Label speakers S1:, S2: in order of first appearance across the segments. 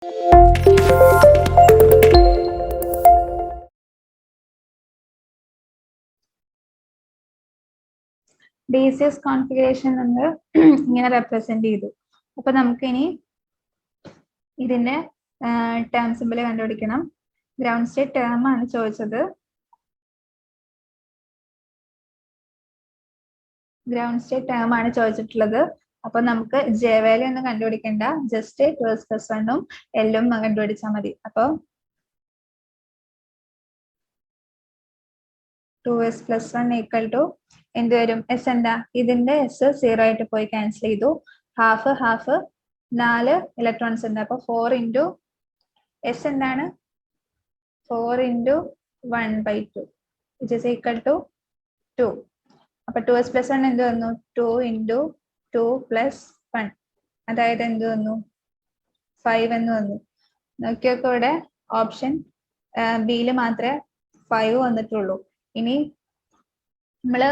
S1: DCS configuration നമ്മൾ ഇങ്ങനെ represent ചെയ്തു. അപ്പൊ നമുക്ക് ഇനി ഇതിന്റെ ടേം സിമ്പിൾ കണ്ടുപിടിക്കണം. ഗ്രൗണ്ട് സ്റ്റേറ്റ് ടേം ആണ് ചോദിച്ചത്. ഗ്രൗണ്ട് സ്റ്റേറ്റ് ടേം ആണ് ചോദിച്ചിട്ടുള്ളത്. അപ്പൊ നമുക്ക് ജെ വാല്യൂ ഒന്നും കണ്ടുപിടിക്കണ്ട, ജസ്റ്റ് 2s+1 ഉം എല്ലും കണ്ടുപിടിച്ചാൽ മതി. അപ്പൊ 2s+1 ഈക്വൽ ടു എന്ത് വരും? എസ് എന്താ? ഇതിന്റെ എസ് 0 ആയിട്ട് പോയി ക്യാൻസൽ ചെയ്തു. ഹാഫ് 4 ഇലക്ട്രോൺസ് ഉണ്ട്. അപ്പൊ 4 ഇൻറ്റു എസ് എന്താണ്? 4 into 1/2 which is equal to 2. അപ്പൊ 2s+1 എന്ത് വന്നു? 2 ഇൻറ്റു 2 + 1, അതായത് എന്ത് വന്നു? 5 എന്ന് വന്നു. നോക്കിയൊക്കെ ഇവിടെ ഓപ്ഷൻ ബിയിൽ മാത്രമേ 5 വന്നിട്ടുള്ളൂ. ഇനി നമ്മൾ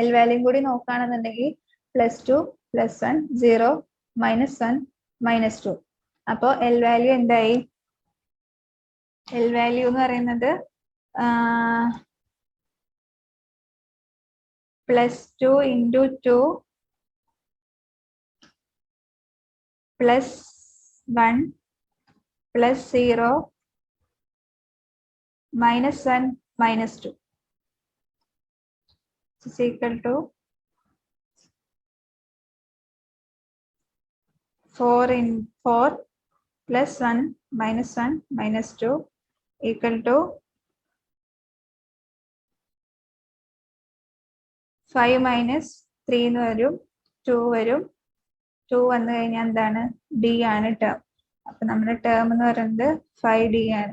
S1: എൽ വാല്യൂ കൂടി നോക്കുകയാണെന്നുണ്ടെങ്കിൽ +2 +1 0 -1 -2. അപ്പോൾ എൽ വാല്യൂ എന്തായി? എൽ വാല്യൂ എന്ന് പറയുന്നത് +2 into 2 +1 +0 -1 -2 is equal to 4 +1 -1 -2 equal to 5 - 3 എന്ന് വരും, 2 വരും. 2 വന്നു കഴിഞ്ഞാൽ എന്താണ്? ഡി ആണ് ടേം. അപ്പൊ നമ്മുടെ ടേം എന്ന് പറയുന്നത് 5D ആണ്.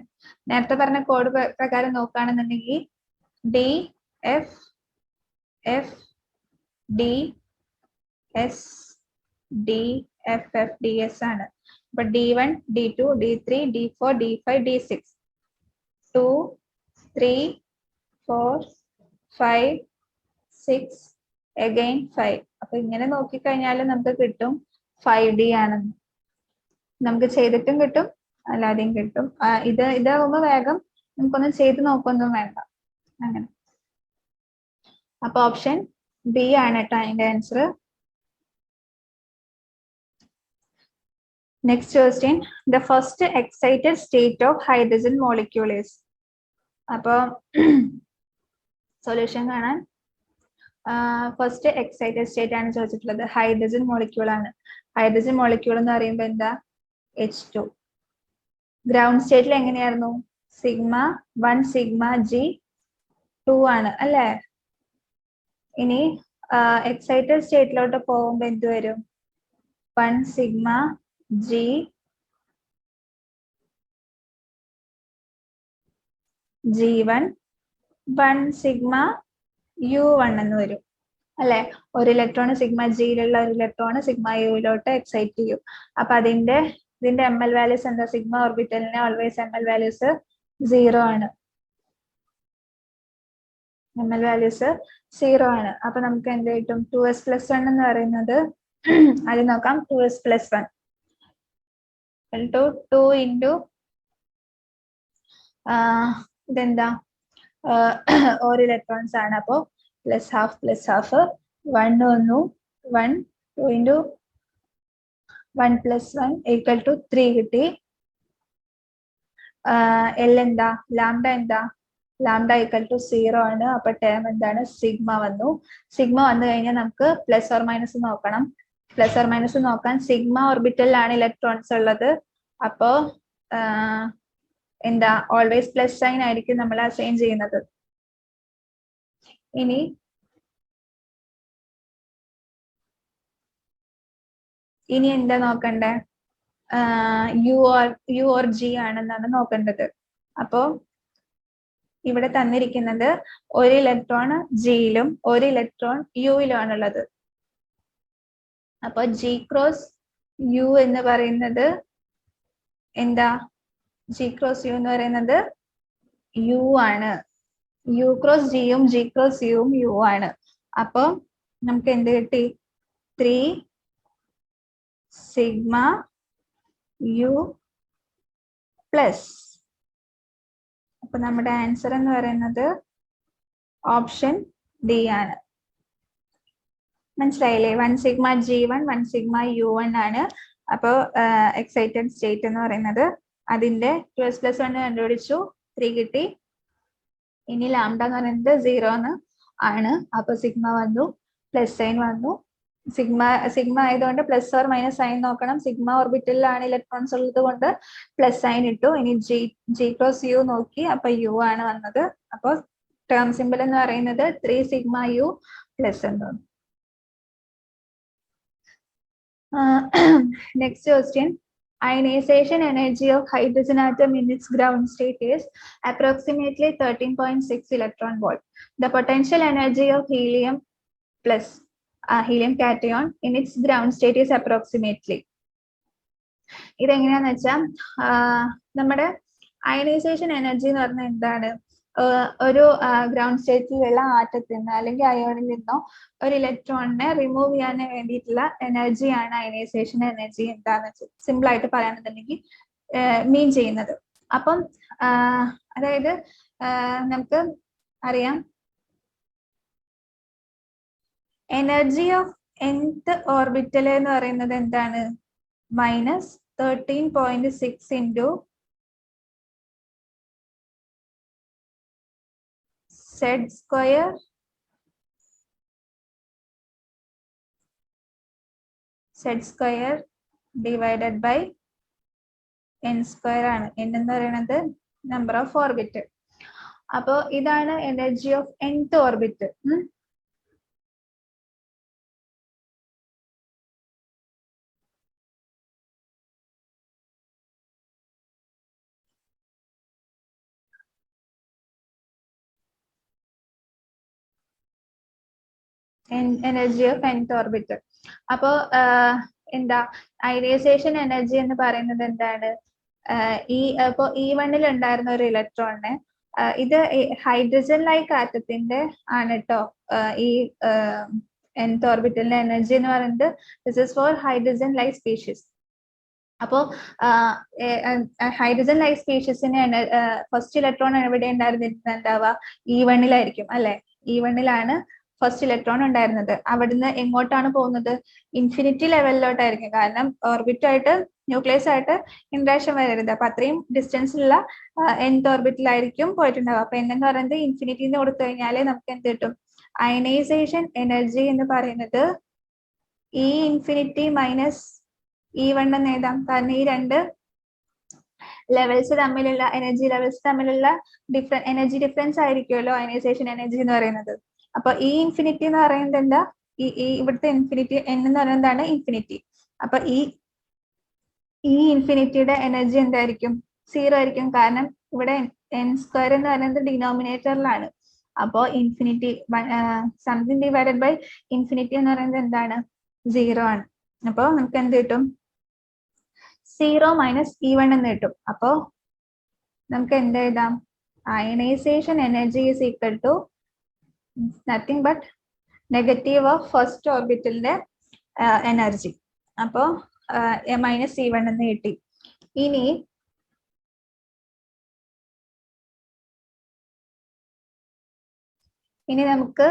S1: നേരത്തെ പറഞ്ഞ കോഡ് പ്രകാരം നോക്കുകയാണെന്നുണ്ടെങ്കിൽ D F F D S D F F D S ആണ്. അപ്പൊ D1 D2 D3 D4 D5 D6 2 3 4 5 6 again 5. അപ്പൊ ഇങ്ങനെ നോക്കിക്കഴിഞ്ഞാൽ നമുക്ക് കിട്ടും 5D ആണെന്ന്. നമുക്ക് ചെയ്തിട്ടും കിട്ടും, അല്ലാതെയും കിട്ടും. ഇതാകുമ്പോ വേഗം നമുക്കൊന്നും ചെയ്ത് നോക്കൊന്നും വേണ്ട. അങ്ങനെ. അപ്പൊ ഓപ്ഷൻ ബി ആണ് കേട്ടോ അതിന്റെ answer. Next question, the first excited state of hydrogen molecule is. അപ്പൊ സൊല്യൂഷൻ കാണാൻ ഫസ്റ്റ് എക്സൈറ്റഡ് സ്റ്റേറ്റ് ആണ് ചോദിച്ചിട്ടുള്ളത്. ഹൈഡ്രജൻ മോളിക്യൂൾ ആണ്. ഹൈഡ്രജൻ മോളിക്യൂൾ എന്ന് പറയുമ്പോൾ എന്താ? H2. ഗ്രൗണ്ട് സ്റ്റേറ്റിൽ എങ്ങനെയായിരുന്നു? σ1 σg2 ആണ് അല്ലേ? ഇനി എക്സൈറ്റഡ് സ്റ്റേറ്റിലോട്ട് പോകുമ്പോൾ എന്ത് വരും? 1 σg G1 1 σu1 എന്ന് വരും അല്ലെ? ഒരു ഇലക്ട്രോൺ σgയിലുള്ള ഒരു ഇലക്ട്രോൺ σu-ലോട്ട് എക്സൈറ്റ് ചെയ്യും. അപ്പൊ ഇതിന്റെ ML വാല്യൂസ് എന്താ? സിഗ്മ ഓർബിറ്റലിന് ഓൾവേസ് ML വാല്യൂസ് 0 ആണ്. ML വാല്യൂസ് 0 ആണ്. അപ്പൊ നമുക്ക് എന്ത് കിട്ടും? 2s+1 എന്ന് പറയുന്നത് അത് നോക്കാം. 2s+1 2 ഇൻറ്റു ഇതെന്താ? ഓരോ ഇലക്ട്രോൺസ് ആണ്. അപ്പോ +½ 1 വന്നു. 1 2 ഇൻറ്റു 1 + 1 ഈക്വൽ ടു 3 കിട്ടി. എൽ എന്താ? ലാംഡ എന്താ? ലാംഡ ഈക്വൽ ടു 0 ആണ്. അപ്പൊ ടേം എന്താണ്? സിഗ്മ വന്നു. സിഗ്മ വന്നു കഴിഞ്ഞാൽ നമുക്ക് +or- നോക്കണം. +or- നോക്കാൻ സിഗ്മ ഓർബിറ്റലിലാണ് ഇലക്ട്രോൺസ് ഉള്ളത്. അപ്പോ എന്താ? ഓൾവേസ് പ്ലസ് സൈൻ ആയിരിക്കും നമ്മൾ അസൈൻ ചെയ്യുന്നത്. ഇനി എന്താ നോക്കണ്ടേ? യു ഓർ ജി ആണെന്നാണ് നോക്കേണ്ടത്. അപ്പോ ഇവിടെ തന്നിരിക്കുന്നത് ഒരു ഇലക്ട്രോൺ ജിയിലും ഒരു ഇലക്ട്രോൺ യുയിലും ആണുള്ളത്. അപ്പൊ G ക്രോസ് യു എന്ന് പറയുന്നത് എന്താ? G ക്രോസ് യു എന്ന് പറയുന്നത് യു ആണ്. യു ക്രോസ് ജിയും G ക്രോസ് യുവും യു ആണ്. അപ്പൊ നമുക്ക് എന്ത് കിട്ടി? 3 സിഗ്മ യു പ്ലസ്. അപ്പൊ നമ്മുടെ ആൻസർ എന്ന് പറയുന്നത് ഓപ്ഷൻ ഡി ആണ്. മനസ്സിലായില്ലേ? 1 സിഗ്മ G1 1 സിഗ്മ U1 ആണ്. അപ്പോൾ എക്സൈറ്റഡ് സ്റ്റേറ്റ് എന്ന് പറയുന്നത് അതിന്റെ 2s+1 കണ്ടുപിടിച്ചു, 3 കിട്ടി. ഇനി ലാംഡ എന്ന് പറയുന്നത് 0 ആണ്. അപ്പൊ സിഗ്മ വന്നു, പ്ലസ് സൈൻ വന്നു. സിഗ്മ ആയതുകൊണ്ട് പ്ലസ് ഓർ മൈനസ് സൈൻ നോക്കണം. സിഗ്മ ഓർബിറ്റലിലാണ് ഇലക്ട്രോൺസ് ഉള്ളത് കൊണ്ട് പ്ലസ് സൈൻ ഇട്ടു. ഇനി G ക്രോസ് U നോക്കി, അപ്പൊ U ആണ് വന്നത്. അപ്പൊ ടേം സിമ്പിൾ എന്ന് പറയുന്നത് 3 സിഗ്മ U പ്ലസ് എന്ന്. Next question. Ionization energy of hydrogen atom in its ground state is approximately 13.6 electron volt. The potential energy of helium plus helium cation in its ground state is approximately. ഇതെങ്ങനെയാന്ന് വെച്ചാൽ നമ്മുടെ ionisation energy എന്ന് പറഞ്ഞാൽ എന്താണ്? ഒരു ground സ്റ്റേറ്റിലുള്ള ആറ്റത്തിൽ നിന്ന് അല്ലെങ്കിൽ അയോണിൽ നിന്നോ ഒരു ഇലക്ട്രോണിനെ റിമൂവ് ചെയ്യാൻ വേണ്ടിയിട്ടുള്ള എനർജിയാണ് അയനൈസേഷൻ എനർജി. എന്താന്ന് വെച്ചാൽ സിമ്പിൾ ആയിട്ട് പറയാണെന്നുണ്ടെങ്കിൽ മീൻ ചെയ്യുന്നത്. അപ്പം അതായത് നമുക്ക് അറിയാം എനർജി ഓഫ് nth ഓർബിറ്റൽ എന്ന് പറയുന്നത് എന്താണ്? -13.6 into z square divided by n square ആണ്. n എന്ന് പറയുന്നത് നമ്പർ ഓഫ് ഓർബിറ്റ്. അപ്പോ ഇതാണ് energy of nth orbit. Energy of nth orbit. അപ്പോ എന്താ അയനൈസേഷൻ എനർജി എന്ന് പറയുന്നത് എന്താണ്? ഇപ്പോ E1 ഉണ്ടായിരുന്ന ഒരു ഇലക്ട്രോണിനെ ഇത് ഹൈഡ്രജൻ ലൈക്ക് ആറ്റത്തിന്റെ ആണ് കേട്ടോ. ഈ nth ഓർബിറ്റലിന്റെ എനർജി എന്ന് പറയുന്നത് this is for hydrogen like species. അപ്പോ ഹൈഡ്രജൻ ലൈക്ക് സ്പീഷീസിന് ഫസ്റ്റ് ഇലക്ട്രോൺ എവിടെ ഉണ്ടായിരുന്നിട്ടുണ്ടാവുക? E1 അല്ലെ? E1 ഫസ്റ്റ് ഇലക്ട്രോൺ ഉണ്ടായിരുന്നത്. അവിടുന്ന് എങ്ങോട്ടാണ് പോകുന്നത്? ഇൻഫിനിറ്റി ലെവലിലോട്ടായിരിക്കും. കാരണം ഓർബിറ്റായിട്ട് ന്യൂക്ലിയസ് ആയിട്ട് ഇൻട്രാക്ഷൻ വരരുത്. അപ്പൊ അത്രയും ഡിസ്റ്റൻസിലുള്ള nth ഓർബിറ്റിലായിരിക്കും പോയിട്ടുണ്ടാവുക. അപ്പൊ എന്ന് പറയുന്നത് ഇൻഫിനിറ്റിന്ന് കൊടുത്തു കഴിഞ്ഞാൽ നമുക്ക് എന്ത് കിട്ടും? അയനൈസേഷൻ എനർജി എന്ന് പറയുന്നത് E∞ മൈനസ് E1 എന്ന് എഴുതാം. കാരണം ഈ രണ്ട് ലെവൽസ് തമ്മിലുള്ള എനർജി ലെവൽസ് തമ്മിലുള്ള എനർജി ഡിഫറൻസ് ആയിരിക്കുമല്ലോ അയനൈസേഷൻ എനർജി എന്ന് പറയുന്നത്. അപ്പൊ E∞ എന്ന് പറയുന്നത് എന്താ? ഇവിടുത്തെ ഇൻഫിനിറ്റി n എന്ന് പറയുന്നത് എന്താണ്? ഇൻഫിനിറ്റി. അപ്പൊ ഈ ഇൻഫിനിറ്റിയുടെ എനർജി എന്തായിരിക്കും? 0 ആയിരിക്കും. കാരണം ഇവിടെ n സ്ക്വയർ എന്ന് പറയുന്നത് ഡിനോമിനേറ്ററിലാണ്. അപ്പോ infinity something divided by infinity എന്ന് പറയുന്നത് എന്താണ്? 0 ആണ്. അപ്പോ നമുക്ക് എന്ത് കിട്ടും? 0 മൈനസ് E1 എന്ന് കിട്ടും. അപ്പോ നമുക്ക് എന്ത് എഴുതാം? Ionization energy is equal to nothing but negative of first ഓർബിറ്റലിന്റെ എനർജി. അപ്പോ മൈനസ് E1 എന്ന് കിട്ടി. ഇനി നമുക്ക്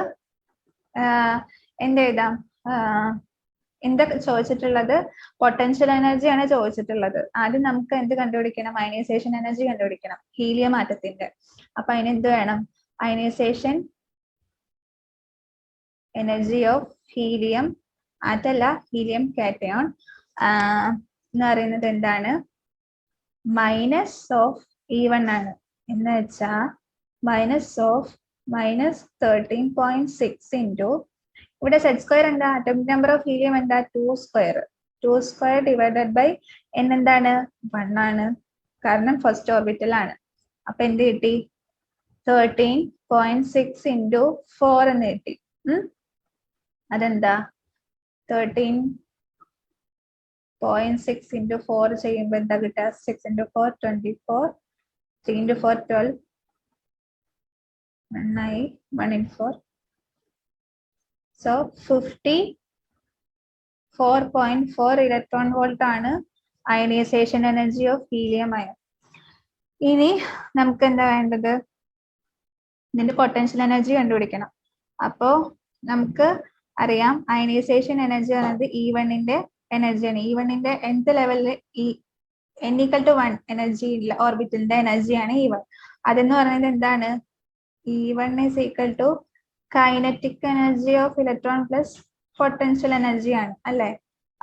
S1: എന്ത് എഴുതാം? എന്താ ചോദിച്ചിട്ടുള്ളത്? പൊട്ടൻഷ്യൽ എനർജിയാണ് ചോദിച്ചിട്ടുള്ളത്. ആദ്യം നമുക്ക് എന്ത് കണ്ടുപിടിക്കണം? അയനൈസേഷൻ എനർജി കണ്ടുപിടിക്കണം, ഹീലിയം ആറ്റത്തിന്റെ. അപ്പൊ അതിന് എന്ത് വേണം? അയനൈസേഷൻ എനർജി ഓഫ് ഹീലിയം ആറ്റല്ല, ഹീലിയം കാറ്റയോൺ എന്ന് പറയുന്നത് എന്താണ്? മൈനസ് ഓഫ് E1 ആണ്. എന്ന് വെച്ചാ മൈനസ് ഓഫ് -13.6 ഇൻറ്റു ഇവിടെ z സ്ക്വയർ എന്താ? അറ്റോമിക് നമ്പർ ഓഫ് ഹീലിയം എന്താ? 2 square. 2 square divided by n എന്താണ്? 1 ആണ്. കാരണം ഫസ്റ്റ് ഓർബിറ്റൽ ആണ്. അപ്പൊ എന്ത് കിട്ടി? 13.6 ഇൻറ്റു 4 എന്ന് കിട്ടി. അതെന്താ? 13.6 ഇൻറ്റു 4 ചെയ്യുമ്പോൾ എന്താ കിട്ടുക? 6 into 4 24, 3 into 4 12, 1 in 4. So 54.4 electron volt ആണ് ionisation energy of helium iron. ഇനി നമുക്ക് എന്താ വേണ്ടത്? ഇതിന്റെ പൊട്ടൻഷ്യൽ എനർജി കണ്ടുപിടിക്കണം. അപ്പോ നമുക്ക് അറിയാം അയനൈസേഷൻ എനർജി പറയുന്നത് E1ന്റെ എനർജിയാണ്. E1ന്റെ nth ലെവലില് n=1 എനർജി ഓർബിറ്റലിന്റെ എനർജിയാണ് E1. അതെന്ന് പറയുന്നത് എന്താണ്? E1 is equal to kinetic energy of electron plus potential energy ആണ് അല്ലെ?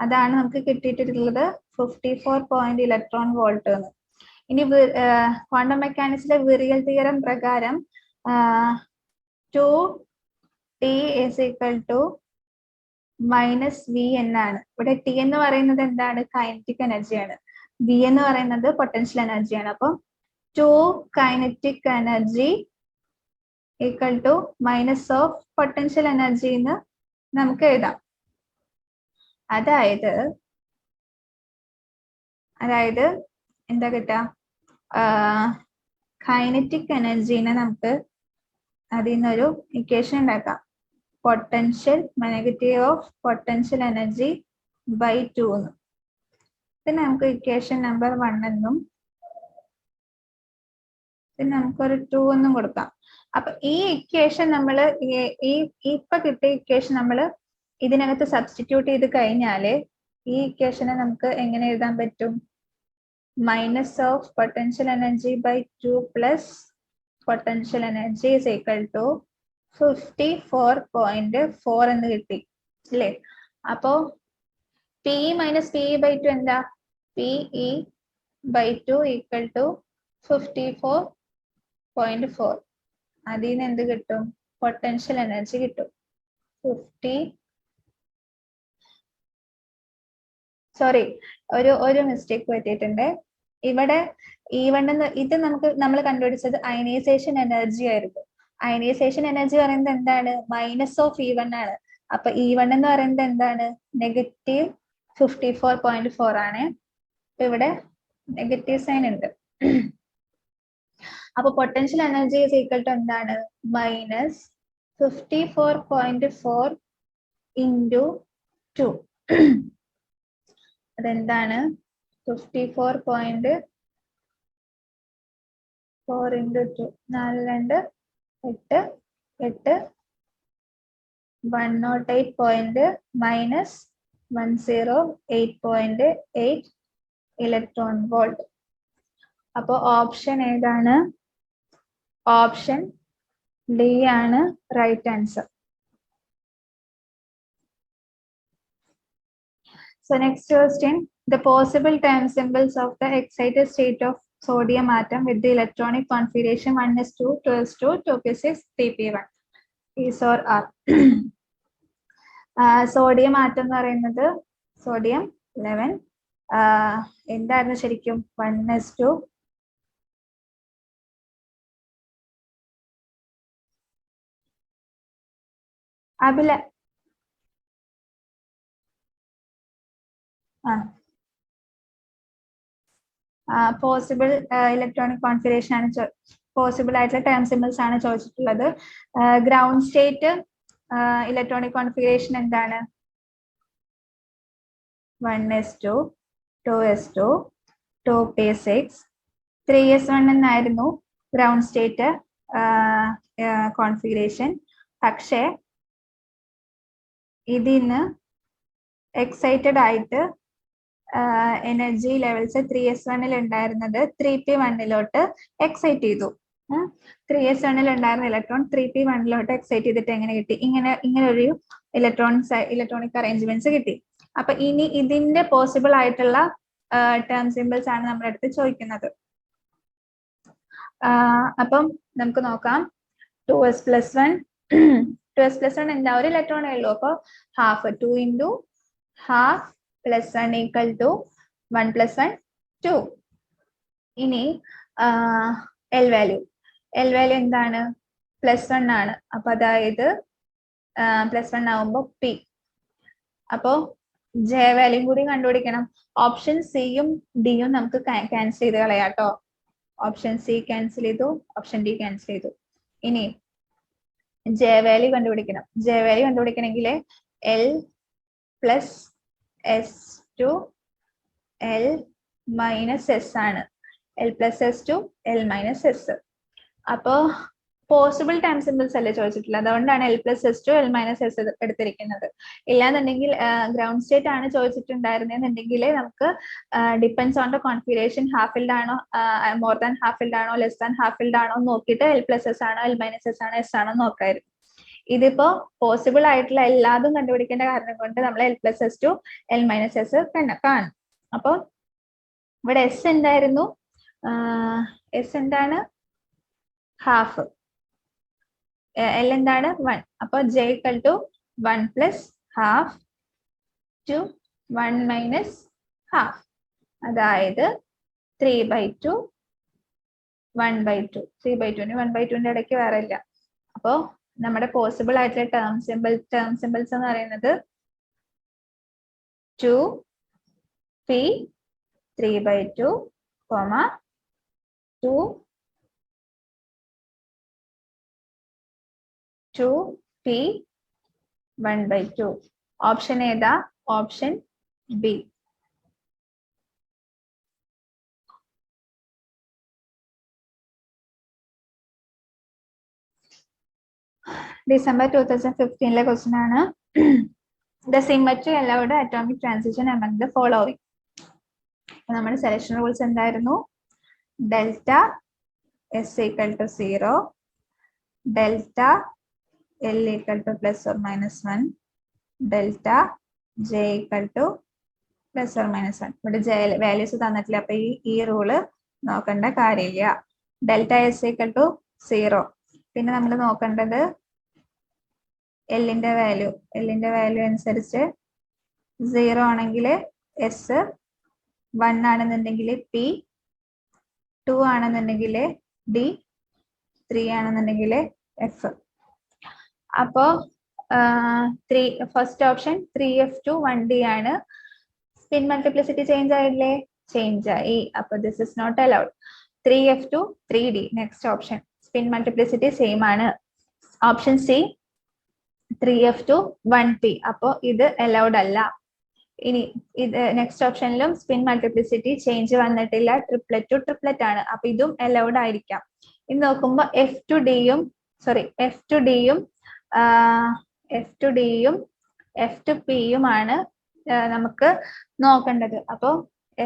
S1: അതാണ് നമുക്ക് കിട്ടിയിട്ടുള്ളത് 54 ഇലക്ട്രോൺ വോൾട്ട് എന്ന്. ഇനി ക്വാണ്ടം മെക്കാനിക്സിലെ വിറിയൽ തിയറം പ്രകാരം 2T is equal to -V എന്നാണ്. ഇവിടെ T എന്ന് പറയുന്നത് എന്താണ്? കൈനറ്റിക് എനർജിയാണ്. V എന്ന് പറയുന്നത് പൊട്ടൻഷ്യൽ എനർജിയാണ്. അപ്പം 2 kinetic energy equal to minus of potential energy എന്ന് നമുക്ക് എഴുതാം. അതായത് എന്താ കിട്ടുക? കൈനറ്റിക് എനർജീനെ നമുക്ക് അതിൽ നിന്നൊരു ഇക്വേഷൻ ഉണ്ടാക്കാം. Potential negative of potential energy by 2 എന്ന്. പിന്നെ നമുക്ക് ഇക്വേഷൻ നമ്പർ 1 എന്നും പിന്നെ നമുക്കൊരു 2 എന്നും കൊടുക്കാം. അപ്പൊ ഈ ഇക്വേഷൻ നമ്മൾ ഇപ്പൊ കിട്ടിയ ഇക്വേഷൻ നമ്മൾ ഇതിനകത്ത് സബ്സ്റ്റിറ്റ്യൂട്ട് ചെയ്ത് കഴിഞ്ഞാല് ഈ ഇക്വേഷനെ നമുക്ക് എങ്ങനെ എഴുതാൻ പറ്റും? Minus of potential energy by 2 plus potential energy is equal to 54.4 എന്ന് കിട്ടി അല്ലേ? അപ്പോ പി മൈനസ് പി ബൈ 2 എന്താ? PE by 2 equal to 54.4. അതിൽ നിന്ന് എന്ത് കിട്ടും? പൊട്ടൻഷ്യൽ എനർജി കിട്ടും. ഒരു മിസ്റ്റേക്ക് പറ്റിയിട്ടുണ്ട്. ഇവിടെ E1 ഇത് നമ്മൾ കണ്ടുപിടിച്ചത് അയനൈസേഷൻ എനർജി ആയിരുന്നു. അയനൈസേഷൻ എനർജി പറയുന്നത് എന്താണ്? മൈനസ് ഓഫ് E1 ആണ്. അപ്പൊ E1 എന്ന് പറയുന്നത് എന്താണ്? നെഗറ്റീവ് 54.4 ആണ്. ഇവിടെ നെഗറ്റീവ് സൈൻ ഉണ്ട്. അപ്പൊ potential energy is equal to എന്താണ്? Minus 54.4 into 2. അതെന്താണ്? 54.4 ഇൻറ്റു 2 4 2 8 108 മൈനസ് 108.8 ഇലക്ട്രോൺ വോൾട്ട്. അപ്പൊ ഓപ്ഷൻ ഏതാണ്? ഓപ്ഷൻ ഡി ആണ് right answer. So next question, the possible time symbols of the excited state of sodium atom with the electronic configuration 1s2, 2s2, 2p6, 3p1 is or are. Sodium atom എന്ന് പറയുന്നത് sodium 11 എന്തായിരുന്നു ശരിക്കും? 1s2 Abila possible electronic configuration ആണ് possible ആയിട്ടുള്ള term symbols ആണ് ചോദിച്ചിട്ടുള്ളത്. Ground state electronic configuration എന്താണ്? 1s2, 2s2, 2p6, 3s1 എന്നായിരുന്നു ഗ്രൗണ്ട് സ്റ്റേറ്റ് കോൺഫിഗറേഷൻ. പക്ഷേ ഇതിന്ന് എക്സൈറ്റഡ് ആയിട്ട് എനർജി ലെവൽസ് 3s1 ഉണ്ടായിരുന്നത് 3p1 എക്സൈറ്റ് ചെയ്തു. 3s1 ഉണ്ടായിരുന്ന ഇലക്ട്രോൺ 3p1 എക്സൈറ്റ് ചെയ്തിട്ട് എങ്ങനെ കിട്ടി? ഇങ്ങനെ ഒരു ഇലക്ട്രോണിക് അറേഞ്ച്മെന്റ്സ് കിട്ടി. അപ്പൊ ഇനി ഇതിന്റെ പോസിബിൾ ആയിട്ടുള്ള ടേം സിമ്പിൾസ് ആണ് നമ്മുടെ അടുത്ത് ചോദിക്കുന്നത്. അപ്പം നമുക്ക് നോക്കാം. 2s+1 2s+1 എന്താ? ഒരു ഇലക്ട്രോണേ ഉള്ളൂ. അപ്പൊ half 2 into half plus 1 equal to 1 + 1 2. ഇനി എൽ വാല്യൂ എന്താണ്? +1 ആണ്. അപ്പൊ അതായത് +1 ആവുമ്പോ പി. അപ്പോ ജെ വാല്യൂ കൂടി കണ്ടുപിടിക്കണം. ഓപ്ഷൻ സിയും ഡിയും നമുക്ക് ക്യാൻസൽ ചെയ്ത് കളയാട്ടോ. ഓപ്ഷൻ സി ക്യാൻസൽ ചെയ്തു, ഓപ്ഷൻ ഡി ക്യാൻസൽ ചെയ്തു. ഇനി ജെ വാല്യൂ കണ്ടുപിടിക്കണം. ജെ വാല്യൂ കണ്ടുപിടിക്കണമെങ്കിൽ എൽ + S2 L - S ആണ്. L plus S to L minus S. അപ്പോൾ പോസിബിൾ ടൈം സിമ്പിൾസ് അല്ലേ ചോദിച്ചിട്ടുള്ളത്, അതുകൊണ്ടാണ് L plus S to L minus S എടുത്തിരിക്കുന്നത്. ഇല്ലാന്നുണ്ടെങ്കിൽ ഗ്രൗണ്ട് സ്റ്റേറ്റ് ആണ് ചോദിച്ചിട്ടുണ്ടായിരുന്നെന്നുണ്ടെങ്കിൽ നമുക്ക് depends on the configuration half filled ആണോ, മോർ ദാൻ ഹാഫ് ഫിൽഡ് ആണോ, ലെസ് ദാൻ ഹാഫ് ഫിൽഡ് ആണോ നോക്കിയിട്ട് L plus S ആണോ L minus S ആണോ S ആണോ നോക്കായിരുന്നു. ഇതിപ്പോ പോസിബിൾ ആയിട്ടുള്ള എല്ലാതും കണ്ടുപിടിക്കേണ്ട കാരണം കൊണ്ട് നമ്മൾ L plus S to L minus S കാണും. അപ്പോൾ ഇവിടെ S എന്തായിരുന്നു, S എന്താണ്, ഹാഫ്, L എന്താണ് 1. അപ്പൊ J equal to 1 plus half to 1 minus half, അതായത് 3/2 1/2. 3/2 1/2 ഇടയ്ക്ക് വേറെ ഇല്ല. അപ്പോ നമ്മുടെ പോസിബിൾ ആയിട്ടുള്ള ടേം സിമ്പിൾസ് എന്ന് പറയുന്നത് 2p 3/2, 2p 1/2. ഓപ്ഷൻ ഏതാ? Option B. ഡിസംബർ 2015 ക്വസ്റ്റ്യൻ ആണ്. The symmetry allowed atomic transition among the following. നമ്മുടെ സെലക്ഷൻ റൂൾസ് എന്തായിരുന്നു? Delta S equal to 0, delta L equal to plus or minus 1, delta J equal to plus or minus 1. ഇവിടെ J values തന്നിട്ടില്ല, അപ്പൊ ഈ rule നോക്കേണ്ട കാര്യമില്ല. Delta S equal to 0. പിന്നെ നമ്മൾ നോക്കേണ്ടത് എല്ലിന്റെ വാല്യൂ അനുസരിച്ച് 0 ആണെങ്കിൽ S, 1 ആണെന്നുണ്ടെങ്കിൽ P, 2 ആണെന്നുണ്ടെങ്കിൽ D, 3 ആണെന്നുണ്ടെങ്കിൽ F. അപ്പോ ഫസ്റ്റ് ഓപ്ഷൻ 3f2 1d ആണ്. സ്പിൻ മൾട്ടിപ്ലിസിറ്റി ചേഞ്ച് ആയില്ലേ? ചേഞ്ച് ആയി. അപ്പൊ this is not allowed. 3f2 3d. Next option spin multiplicity same ആണ്. Option C 3f2 1p. അപ്പോ ഇത് അലൗഡ് അല്ല. ഇനി ഇത് നെക്സ്റ്റ് ഓപ്ഷനിലും സ്പിൻ മൾട്ടിപ്ലിസിറ്റി ചേഞ്ച് വന്നിട്ടില്ല, ട്രിപ്ലെറ്റ് ടു ട്രിപ്ലെറ്റ് ആണ്. അപ്പൊ ഇതും അലൗഡ് ആയിരിക്കാം. ഇത് നോക്കുമ്പോ F2Dയും F2Pയും ആണ് നമുക്ക് നോക്കേണ്ടത്. അപ്പൊ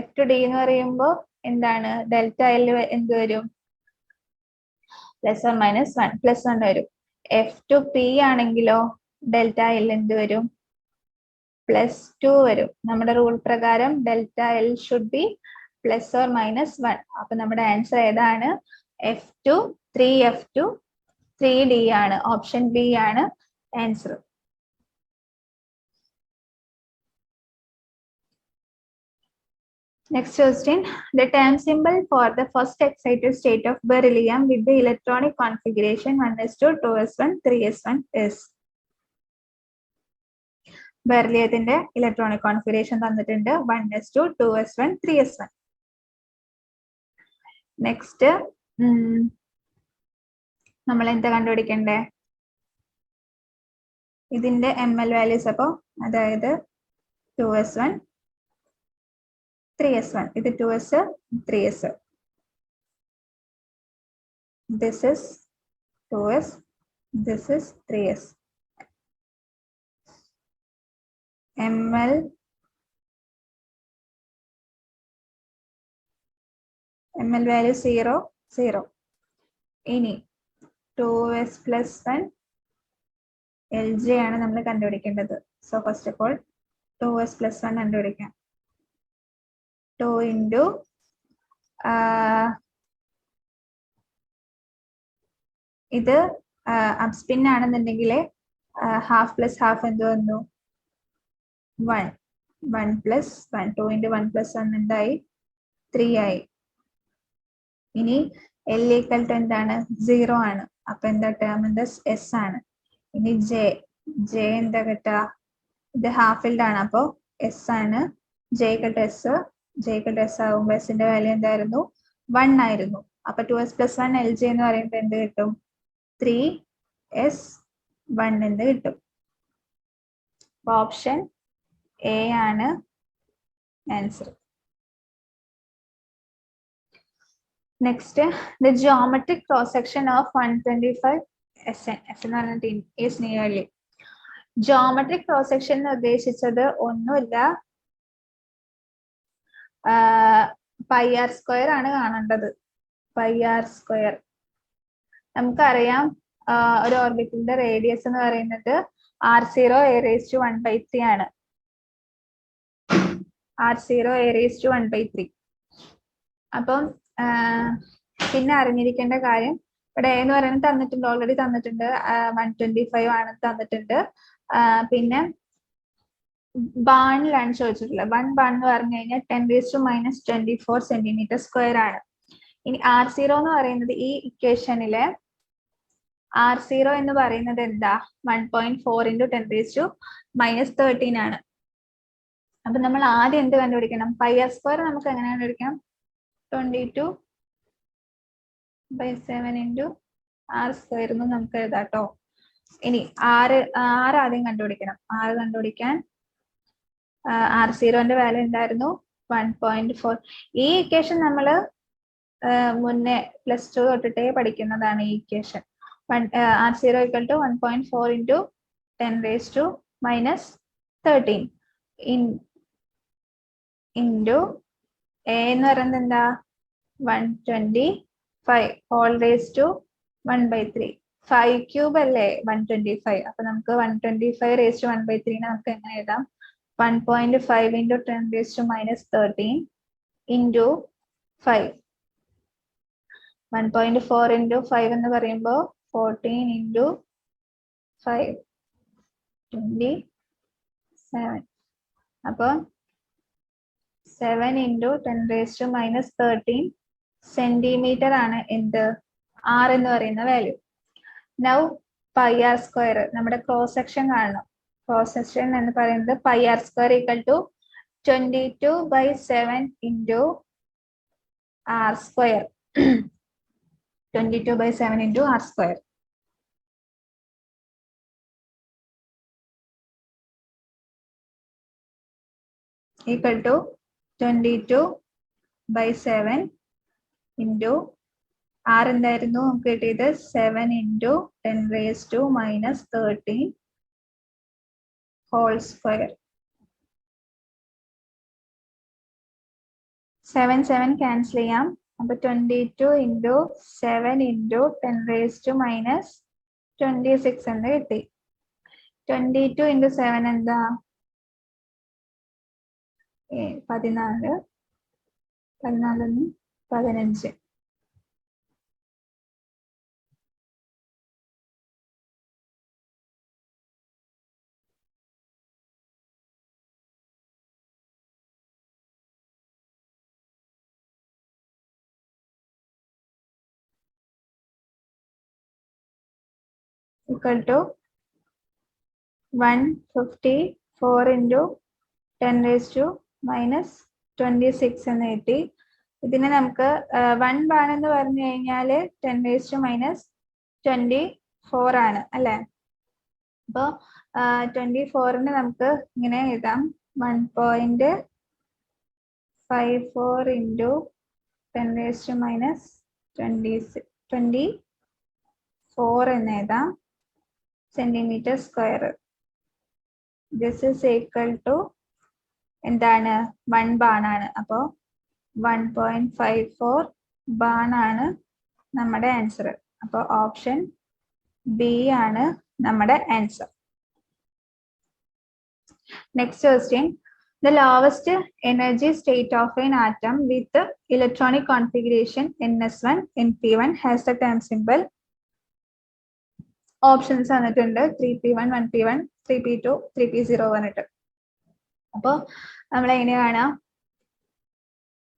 S1: F2D എന്ന് പറയുമ്പോ എന്താണ്? ഡെൽറ്റ L എന്ത് വരും? പ്ലസ് ഓർ മൈനസ് 1, പ്ലസ് 1 വരും. F2P ആണെങ്കിലോ ഡെൽറ്റ L എന്ത് വരും? പ്ലസ് 2 വരും. നമ്മുടെ റൂൾ പ്രകാരം delta L should be plus or minus 1. അപ്പൊ നമ്മുടെ ആൻസർ ഏതാണ്? F2 3f2 3d ആണ്. ഓപ്ഷൻ ബി ആണ് answer. Next question. The term symbol for the first excited state of beryllium with the electronic configuration 1s2 2s1 3s1 is. ബെറിലിയത്തിന്റെ electronic configuration തന്നിട്ടുണ്ട് 1s2 2s1 3s1. Next നമ്മൾ എന്താ കണ്ടുപിടിക്കണ്ടേ? ഇതിന്റെ ML values. അപ്പോ അതായത് 2s1 3s1. ഇത് 2s 3s. This is 2s, this is 3s. ML value 0 0. ഇനി 2s plus 1 LJ ആണ് നമ്മൾ കണ്ടുപിടിക്കേണ്ടത്. So first of all 2s plus 1 കണ്ടുപിടിക്കാം. 2 into ഇത് അപ്സ്പിൻ ആണെന്നുണ്ടെങ്കിൽ ഹാഫ് പ്ലസ് ഹാഫ് എന്ത് വന്നു? 1 plus 1. 2 into 1 plus 1 എന്തായി? 3 ആയി. ഇനി L equal to എന്താണ്? 0 ആണ്. അപ്പൊ എന്താ ടേം? എന്താ? S ആണ്. ഇനി J എന്താ കിട്ടാ? ഇത് ഹാഫ് ഫിൽഡ് ആണ്, അപ്പൊ S ആണ്. J equal to S ആകുമ്പോ S ന്റെ വാല്യൂ എന്തായിരുന്നു? 1 ആയിരുന്നു. അപ്പൊ 2s plus 1 LJ എന്ന് പറയുമ്പോൾ എന്ത് കിട്ടും? 3s1 എന്ന് കിട്ടും. ഓപ്ഷൻ എ ആണ് answer. Next, the geometric cross section of 125 SN is nearly. Geometric cross section ഉദ്ദേശിച്ചത് ഒന്നുമില്ല, പൈ ആർ സ്ക്വയർ ആണ് കാണേണ്ടത്. പൈ ആർ സ്ക്വയർ നമുക്കറിയാം, ഒരു ഓർബിറ്റലിന്റെ റേഡിയസ് എന്ന് പറയുന്നത് r0 a⁻1/3 ആണ്. r0 a⁻1/3. അപ്പം പിന്നെ അറിഞ്ഞിരിക്കേണ്ട കാര്യം, ഇവിടെ എന്ന് പറയുന്നത് തന്നിട്ടുണ്ട്, ഓൾറെഡി തന്നിട്ടുണ്ട്, 125 ആണ് തന്നിട്ടുണ്ട്. പിന്നെ ബാണിലാണ് ചോദിച്ചിട്ടുള്ളത്. 1 ബാൺ എന്ന് പറഞ്ഞു കഴിഞ്ഞാൽ 10⁻⁻24 cm² ആണ്. ഇനി r0 എന്ന് പറയുന്നത് ഈ ഇക്വേഷനിലെ r0 എന്ന് പറയുന്നത് എന്താ, 1.4 × 10⁻⁻13 ആണ്. അപ്പൊ നമ്മൾ ആദ്യം എന്ത് കണ്ടുപിടിക്കണം, പൈ ആർ സ്ക്വയർ നമുക്ക് എങ്ങനെ കണ്ടുപിടിക്കാം, 22/7 × r² എന്ന് നമുക്ക് എഴുതാട്ടോ. ഇനി ആറ് ആദ്യം കണ്ടുപിടിക്കണം. കണ്ടുപിടിക്കാൻ r0ന്റെ വാല്യൂ ഉണ്ടായിരുന്നു 1.4. ഈ ഇക്വേഷൻ നമ്മൾ മുന്നേ +2 തൊട്ടിട്ടേ പഠിക്കുന്നതാണ്. ഈ ഇക്വേഷൻ r0 = 1.4 × 10⁻⁻13 ഇൻറ്റു a എന്ന് പറയുന്നത് എന്താ, 125/1/3. 5³ അല്ലേ 125. അപ്പൊ നമുക്ക് 125/1/3 നമുക്ക് എങ്ങനെ എഴുതാം, 1.5 × 10⁻⁻13 ഇൻറ്റു 5. 1.4 × 5 എന്ന് പറയുമ്പോൾ 14 × 5 27. അപ്പൊ 7 × 10⁻⁻13 സെന്റിമീറ്റർ ആണ് എന്ത്, r എന്ന് പറയുന്ന value. Now pi R square, നമ്മുടെ ക്രോസ് സെക്ഷൻ കാണണം. ക്രോസ് സെക്ഷൻ എന്ന് പറയുന്നത് pi R square = 22/7 × r². 22/7 × r² equal to 22/7 × r എന്തായിരുന്നു നമുക്ക് കിട്ടിയത്, 7 × 10⁻⁻13 ഹോൾ സ്ക്വയർ. 7 7 ക്യാൻസൽ ചെയ്യാം. അപ്പൊ 22 × 7 × 10⁻⁻26 എന്ന് കിട്ടി. 22 × 7 എന്താ, 14 15. equal to 154 × 10⁻⁻26 എന്ന് കിട്ടി. ഇതിനെ നമുക്ക് 1 ബാൺ എന്ന് പറഞ്ഞു കഴിഞ്ഞാല് 10⁻⁻24 ആണ് അല്ലെ. അപ്പൊ 24ന് നമുക്ക് ഇങ്ങനെ എഴുതാം, 1.54 × 10⁻⁻24 എന്ന് എഴുതാം, centimetre square. This is equal to എന്താണ്, 1 ബാൺ ആണ്. അപ്പോ 1.54 ബാൺ ആണ് നമ്മുടെ ആൻസർ. അപ്പൊ ഓപ്ഷൻ ബി ആണ് നമ്മുടെ answer. Next question, the lowest energy state of an atom with electronic configuration ns1 np1 has the term symbol. Options വന്നിട്ടുണ്ട് 3p1 1p1 3p2 3p0 വന്നിട്ട്. അപ്പൊ നമ്മൾ എങ്ങനെ കാണാം,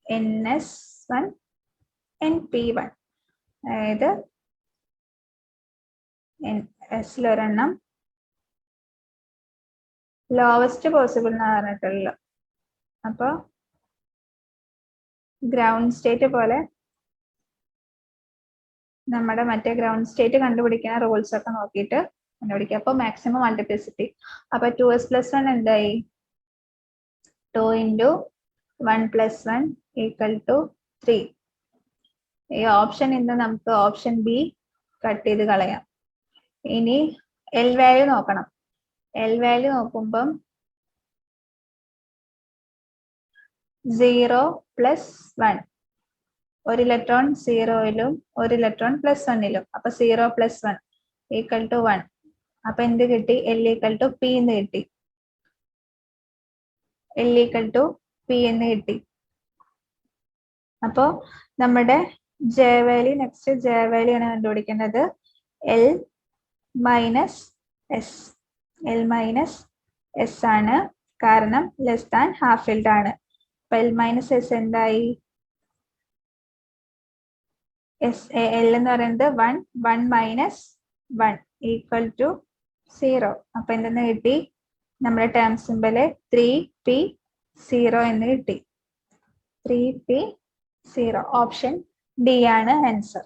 S1: ns1 np1, അതായത് എസിൽ ഒരെണ്ണം ലോവസ്റ്റ് പോസിബിൾ എന്ന് പറഞ്ഞിട്ടുള്ള. അപ്പൊ ഗ്രൗണ്ട് സ്റ്റേറ്റ് പോലെ നമ്മുടെ മറ്റേ ഗ്രൗണ്ട് സ്റ്റേറ്റ് കണ്ടുപിടിക്കുന്ന റൂൾസ് ഒക്കെ നോക്കിയിട്ട് കണ്ടുപിടിക്കുക. അപ്പൊ മാക്സിമം മൾട്ടിപ്ലിസിറ്റി. അപ്പൊ 2s + 1 എന്തായി, 2 × 1 + 1 = 3. ഈ ഓപ്ഷൻ ഇന്ന് നമുക്ക് ഓപ്ഷൻ ബി കട്ട് ചെയ്ത് കളയാം. ഇനി എൽ വാല്യൂ നോക്കണം. എൽ വാല്യൂ നോക്കുമ്പം 0 + 1, ഒരു ഇലക്ട്രോൺ 0-ലും ഒരു ഇലക്ട്രോൺ +1-ലും. അപ്പൊ 0 + 1 = 1. അപ്പൊ എന്ത് കിട്ടി? L = P എന്ന് കിട്ടി. L = P എന്ന് കിട്ടി. അപ്പോ നമ്മുടെ J value, next J value ആണ് കണ്ടുപിടിക്കുന്നത്. L - S. L - S ആണ്, കാരണം ലെസ് ദാൻ ഹാഫ് ഫിൽഡ് ആണ്. അപ്പൊ L - S എന്തായി? L എന്ന് പറയുന്നത് 1, 1 - 1 = 0. അപ്പൊ എന്തെന്ന് കിട്ടി? നമ്മുടെ ടേം സിമ്പല് 3p0 എന്ന് കിട്ടി. 3p0. ഓപ്ഷൻ ഡി ആണ് ആൻസർ.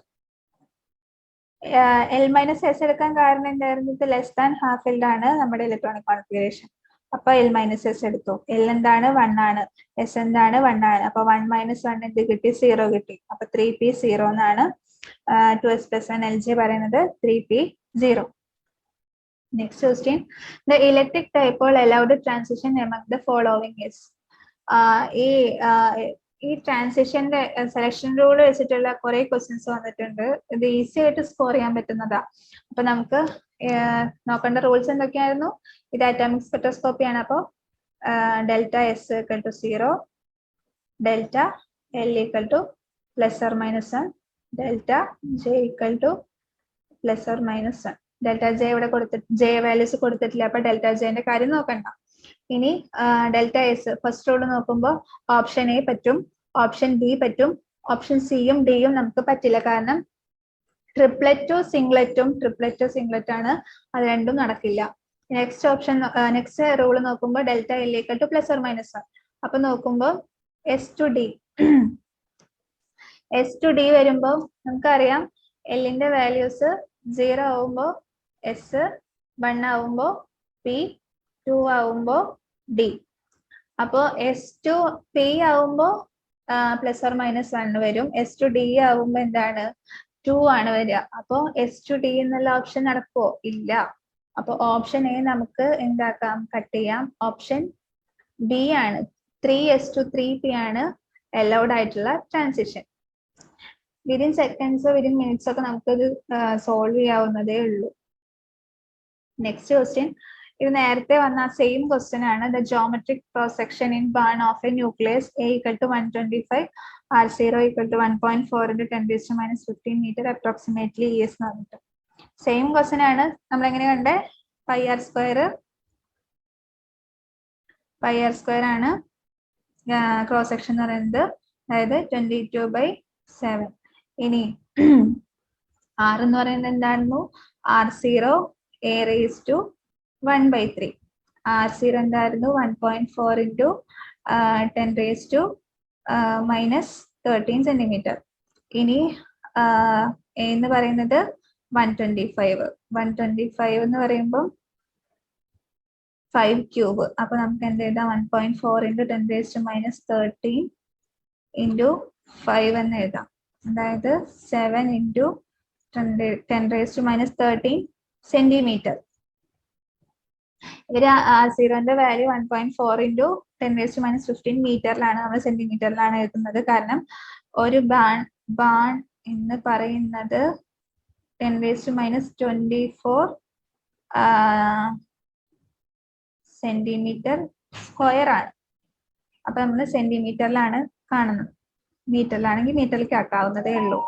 S1: L - S എടുക്കാൻ കാരണം എന്തായിരുന്നു? ഇത് ലെസ് ദാൻ ഹാഫ് ഫിൽഡ് ആണ് നമ്മുടെ ഇലക്ട്രോണിക് കോൺഫിഗറേഷൻ. അപ്പൊ L - S എടുത്തു. L എന്താണ്? 1 ആണ്. S എന്താണ്? 1 ആണ്. അപ്പൊ 1 - 1 എന്ത് കിട്ടി? 0 കിട്ടി. അപ്പൊ 3p0 എന്നാണ് 2s + 1 LJ പറയുന്നത്. 3p0. Next question. The electric dipole allowed transition among the following is. ഈ ട്രാൻസിഷന്റെ സെലക്ഷൻ റൂൾ വെച്ചിട്ടുള്ള കുറെ ക്വസ്റ്റ്യൻസ് വന്നിട്ടുണ്ട്. ഇത് ഈസി ആയിട്ട് സ്കോർ ചെയ്യാൻ പറ്റുന്നതാ. അപ്പൊ നമുക്ക് നോക്കേണ്ട റൂൾസ് എന്തൊക്കെയായിരുന്നു? ഇത് അറ്റോമിക് സ്പെക്ട്രോസ്കോപ്പി ആണ്. അപ്പോൾ ΔS = 0, ΔL = +or -1, ΔJ = +or -1. ΔJ ഇവിടെ കൊടുത്തിട്ട് J വാല്യൂസ് കൊടുത്തിട്ടില്ല. അപ്പൊ ΔJന്റെ കാര്യം നോക്കണ്ട. ഇനി ΔS ഫസ്റ്റ് റൂൾ നോക്കുമ്പോൾ ഓപ്ഷൻ എ പറ്റും, ഓപ്ഷൻ ബി പറ്റും, ഓപ്ഷൻ സിയും ഡിയും നമുക്ക് പറ്റില്ല. കാരണം ട്രിപ്ലറ്റും സിംഗ്ലറ്റ് ആണ്. അത് രണ്ടും നടക്കില്ല. നെക്സ്റ്റ് റൂൾ നോക്കുമ്പോൾ ΔL = +or -1. അപ്പൊ നോക്കുമ്പോൾ S to D വരുമ്പോൾ നമുക്കറിയാം എല്ലിന്റെ വാല്യൂസ് 0 ആവുമ്പോൾ S, 1 ആവുമ്പോൾ P, 2 ആവുമ്പോൾ D. അപ്പോ S to P ആവുമ്പോൾ +or -1 വരും. S to D ആവുമ്പോൾ എന്താണ്? 2 ആണ് വരിക. അപ്പോ S to D എന്നുള്ള ഓപ്ഷൻ നടക്കുമോ? ഇല്ല. അപ്പൊ ഓപ്ഷൻ എ നമുക്ക് എന്താക്കാം? കട്ട് ചെയ്യാം. ഓപ്ഷൻ ബി ആണ്. 3s to 3p ആണ് അലൗഡ് ആയിട്ടുള്ള transition. Within seconds, within minutes ഒക്കെ നമുക്കത് സോൾവ് ചെയ്യാവുന്നതേ ഉള്ളൂ. Next question. ഇത് നേരത്തെ വന്ന സെയിം ക്വസ്റ്റ്യൻ ആണ്. The geometric cross section in barn of a nucleus A = 125, R0 = 1.4 × 10⁻15 metre approximately ES എന്ന് പറഞ്ഞിട്ട് സെയിം ക്വസ്റ്റ്യൻ ആണ്. നമ്മൾ എങ്ങനെ കണ്ടേ? πr² ആണ് ക്രോസ് സെക്ഷൻ എന്ന് പറയുന്നത്. അതായത് 22/7. ഇനി R എന്ന് പറയുന്നത് എന്തായിരുന്നു? R0 A⁻1/3. R0 എന്തായിരുന്നു? 1.4 × 10⁻13 സെന്റിമീറ്റർ. ഇനി A എന്ന് പറയുന്നത് 125 എന്ന് പറയുമ്പോൾ 5³ അപ്പൊ നമുക്ക് എന്ത് എഴുതാം? 1.4 × 10⁻13 × 5 എന്ന് എഴുതാം. അതായത് 7 × 10⁻13 സെന്റിമീറ്റർ. ഇവര് R0ന്റെ വാല്യൂ 1.4 × 10⁻15 മീറ്ററിലാണ്, നമ്മൾ സെന്റിമീറ്ററിലാണ് എഴുതുന്നത്. കാരണം ഒരു ബാൺ എന്ന് പറയുന്നത് 10⁻24 സെന്റിമീറ്റർ സ്ക്വയർ ആണ്. അപ്പൊ നമ്മൾ സെന്റിമീറ്ററിലാണ് കാണുന്നത്. മീറ്ററിലാണെങ്കിൽ മീറ്ററിലേക്ക് ആക്കാവുന്നതേ ഉള്ളൂ.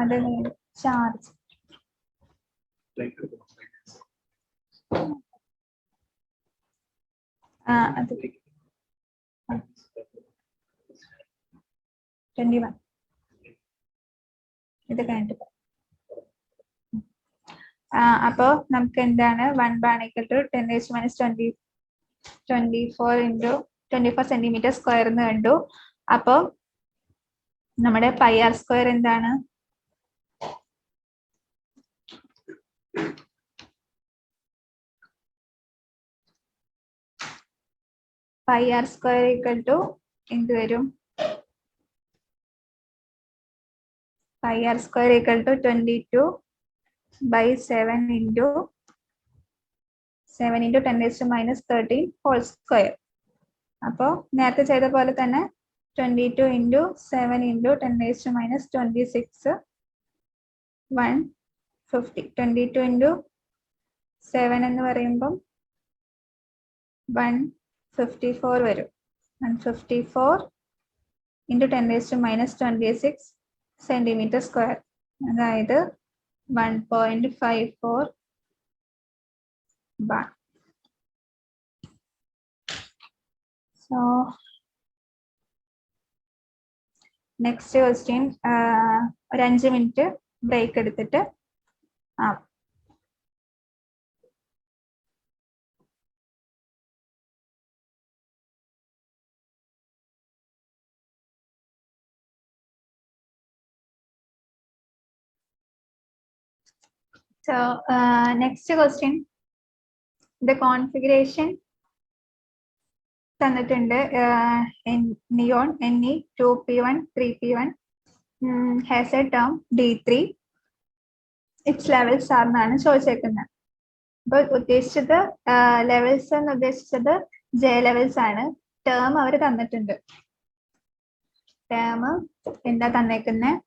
S1: അത് ചാർജ് അത് 21 ഇത് കഴിഞ്ഞിട്ട്. അപ്പോ നമുക്ക് എന്താണ്? 1 ബാൺ = 10⁻24 സെന്റിമീറ്റർ സ്ക്വയർ എന്ന് കണ്ടു. അപ്പോ നമ്മുടെ πr² എന്താണ്? pi r square equal to എന്ത് വരും? pi r square equal to 22/7 into 7 into 10 raised to minus 13 whole square. അപ്പോൾ നേരത്തെ ചെയ്ത പോലെ തന്നെ 22 into 7 into 10 raised to minus 26 150. 22 into 7 എന്ന് പറയുമ്പം 154 വരും. 154 into 10 raised to minus 26 centimeter square. അതായത് 1.54 bar. So next question, ഒരു 5 മിനിറ്റ് ബ്രേക്ക് എടുത്തിട്ട് So next question, the configuration തന്നിട്ടുണ്ട്. neon Ne 2p1 3p1 has a term D3. its levels are എന്നാണ് ചോദിച്ചേക്കുന്നത്. അപ്പോൾ ഉദ്ദേശിച്ചത് ലെവൽസ് എന്ന് ഉദ്ദേശിച്ചത് J levels ആണ്. ടേം അവർ തന്നിട്ടുണ്ട്. ടേം എന്താ തന്നേക്കുന്നത്?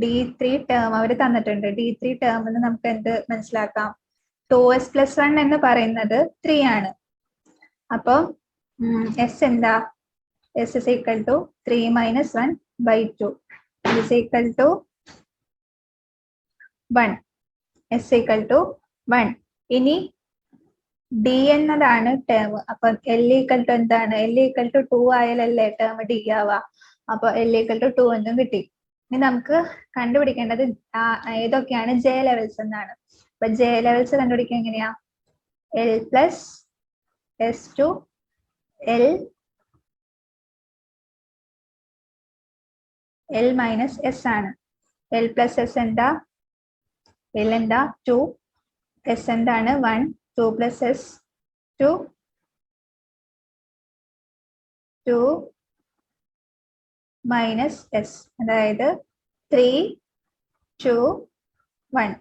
S1: D3 ടേം അവർ തന്നിട്ടുണ്ട്. D3 ടേമിന് നമുക്ക് എന്ത് മനസ്സിലാക്കാം? 2s+1 എന്ന് പറയുന്നത് 3 ആണ്. അപ്പോൾ S എന്താ? S is equal to 3 minus 1/2 is equal to 1. S equal to 1. ഇനി D എന്നതാണ് ടേം. അപ്പൊ L equal to എന്താണ്? L equal to 2 ആയാലല്ലേ ടേം D ആവാ. അപ്പൊ L equal to 2 എന്നും കിട്ടി. ഇനി നമുക്ക് കണ്ടുപിടിക്കേണ്ടത് ഏതൊക്കെയാണ് J ലെവൽസ് എന്നാണ്. അപ്പൊ J ലെവൽസ് കണ്ടുപിടിക്കുക എങ്ങനെയാ? L plus S2 L minus S ആണ്. L plus S എന്താ? L എന്താ? 2. S എന്താണ്? 1. 2 plus S 2 minus S അതായത് 3 2 1.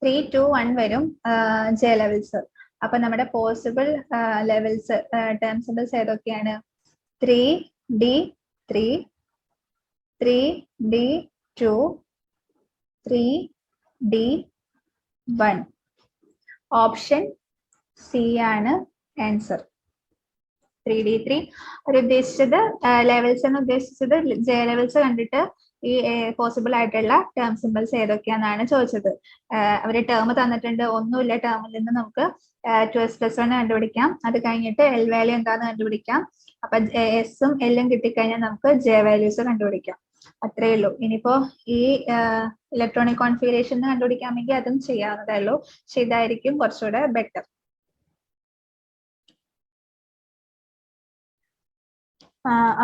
S1: 3 2 1 വരും J ലെവൽസ്. അപ്പൊ നമ്മുടെ പോസിബിൾ ലെവൽസ് ടേം സിംബൽസ് ഏതൊക്കെയാണ്? 3D3 3D2 3D1. Option C ആണ് ആൻസർ. 3D3 ഒരു ഉദ്ദേശിച്ചത് ലെവൽസ് എന്ന് ഉദ്ദേശിച്ചത് J ലെവൽസ് കണ്ടിട്ട് ഈ പോസിബിൾ ആയിട്ടുള്ള ടേം സിംബൽസ് ഏതൊക്കെയാണെന്നാണ് ചോദിച്ചത്. അവര് ടേം തന്നിട്ടുണ്ട്. ഒന്നുമില്ല ടേമിൽ നിന്ന് നമുക്ക് 2s+1 കണ്ടുപിടിക്കാം. അത് കഴിഞ്ഞിട്ട് L വാല്യൂ എന്താന്ന് കണ്ടുപിടിക്കാം. അപ്പൊ എസും എല്ലും കിട്ടിക്കഴിഞ്ഞാൽ നമുക്ക് J വാല്യൂസ് കണ്ടുപിടിക്കാം. അത്രേ ഉള്ളൂ. ഇനിയിപ്പോ ഈ ഇലക്ട്രോണിക് കോൺഫിഗറേഷൻ കണ്ടുപിടിക്കാമെങ്കിൽ അതും ചെയ്യാവുന്നതേ ഉള്ളൂ. പക്ഷെ ഇതായിരിക്കും കുറച്ചുകൂടെ ബെറ്റർ.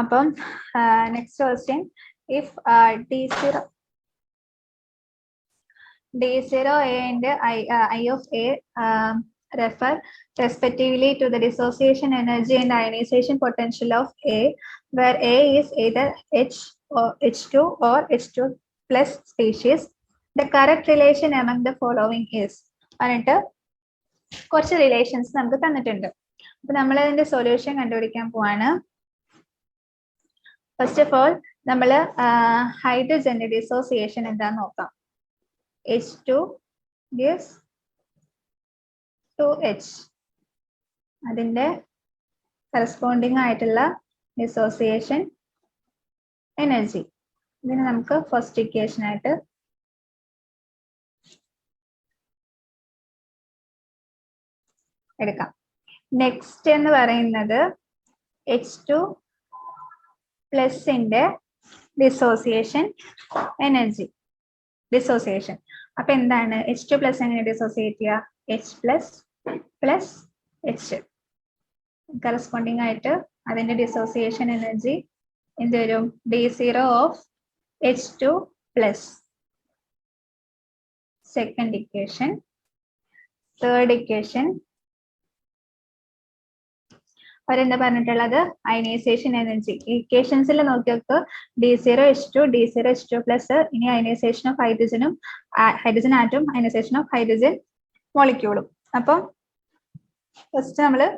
S1: അപ്പം next question, if D0 A and I of A refer respectively to the dissociation energy and ionization potential of A, where A is either H2 or H2 plus species, the correct relation among the following is. എന്നിട്ട് കുറച്ച് relations നമുക്ക് തന്നിട്ടുണ്ട്. അപ്പൊ നമ്മൾ അതിന്റെ solution കണ്ടുപിടിക്കാൻ പോവാണ്. First of all നമ്മൾ ഹൈഡ്രജന്റെ ഡിസോസിയേഷൻ എന്താന്ന് നോക്കാം. H2 gives 2H. അതിന്റെ കറസ്പോണ്ടിങ് ആയിട്ടുള്ള ഡിസോസിയേഷൻ എനർജി ഇതിനെ നമുക്ക് ഫസ്റ്റ് ഇക്വേഷൻ ആയിട്ട് എടുക്കാം. നെക്സ്റ്റ് എന്ന് പറയുന്നത് H2 പ്ലസിന്റെ ഡിസോസിയേഷൻ എനർജി. ഡിസോസിയേഷൻ അപ്പൊ എന്താണ്? H2 പ്ലസ് എങ്ങനെ ഡിസോസിയേറ്റ് ചെയ്യുക? H plus plus H corresponding ആയിട്ട് അതിന്റെ ഡിസോസിയേഷൻ എനർജി എന്ത് വരും? D0 of H2 plus. Second equation third equation അവരെന്താ പറഞ്ഞിട്ടുള്ളത് അയനൈസേഷൻ എനർജി. ഇക്വേഷൻസിൽ നോക്കിയൊക്കെ D0H2 D0H2 പ്ലസ് ഇനി അയനൈസേഷൻ ഓഫ് ഹൈഡ്രജനും hydrogen atom ionization of hydrogen മോളിക്യൂളും. അപ്പം ഫസ്റ്റ് നമ്മള്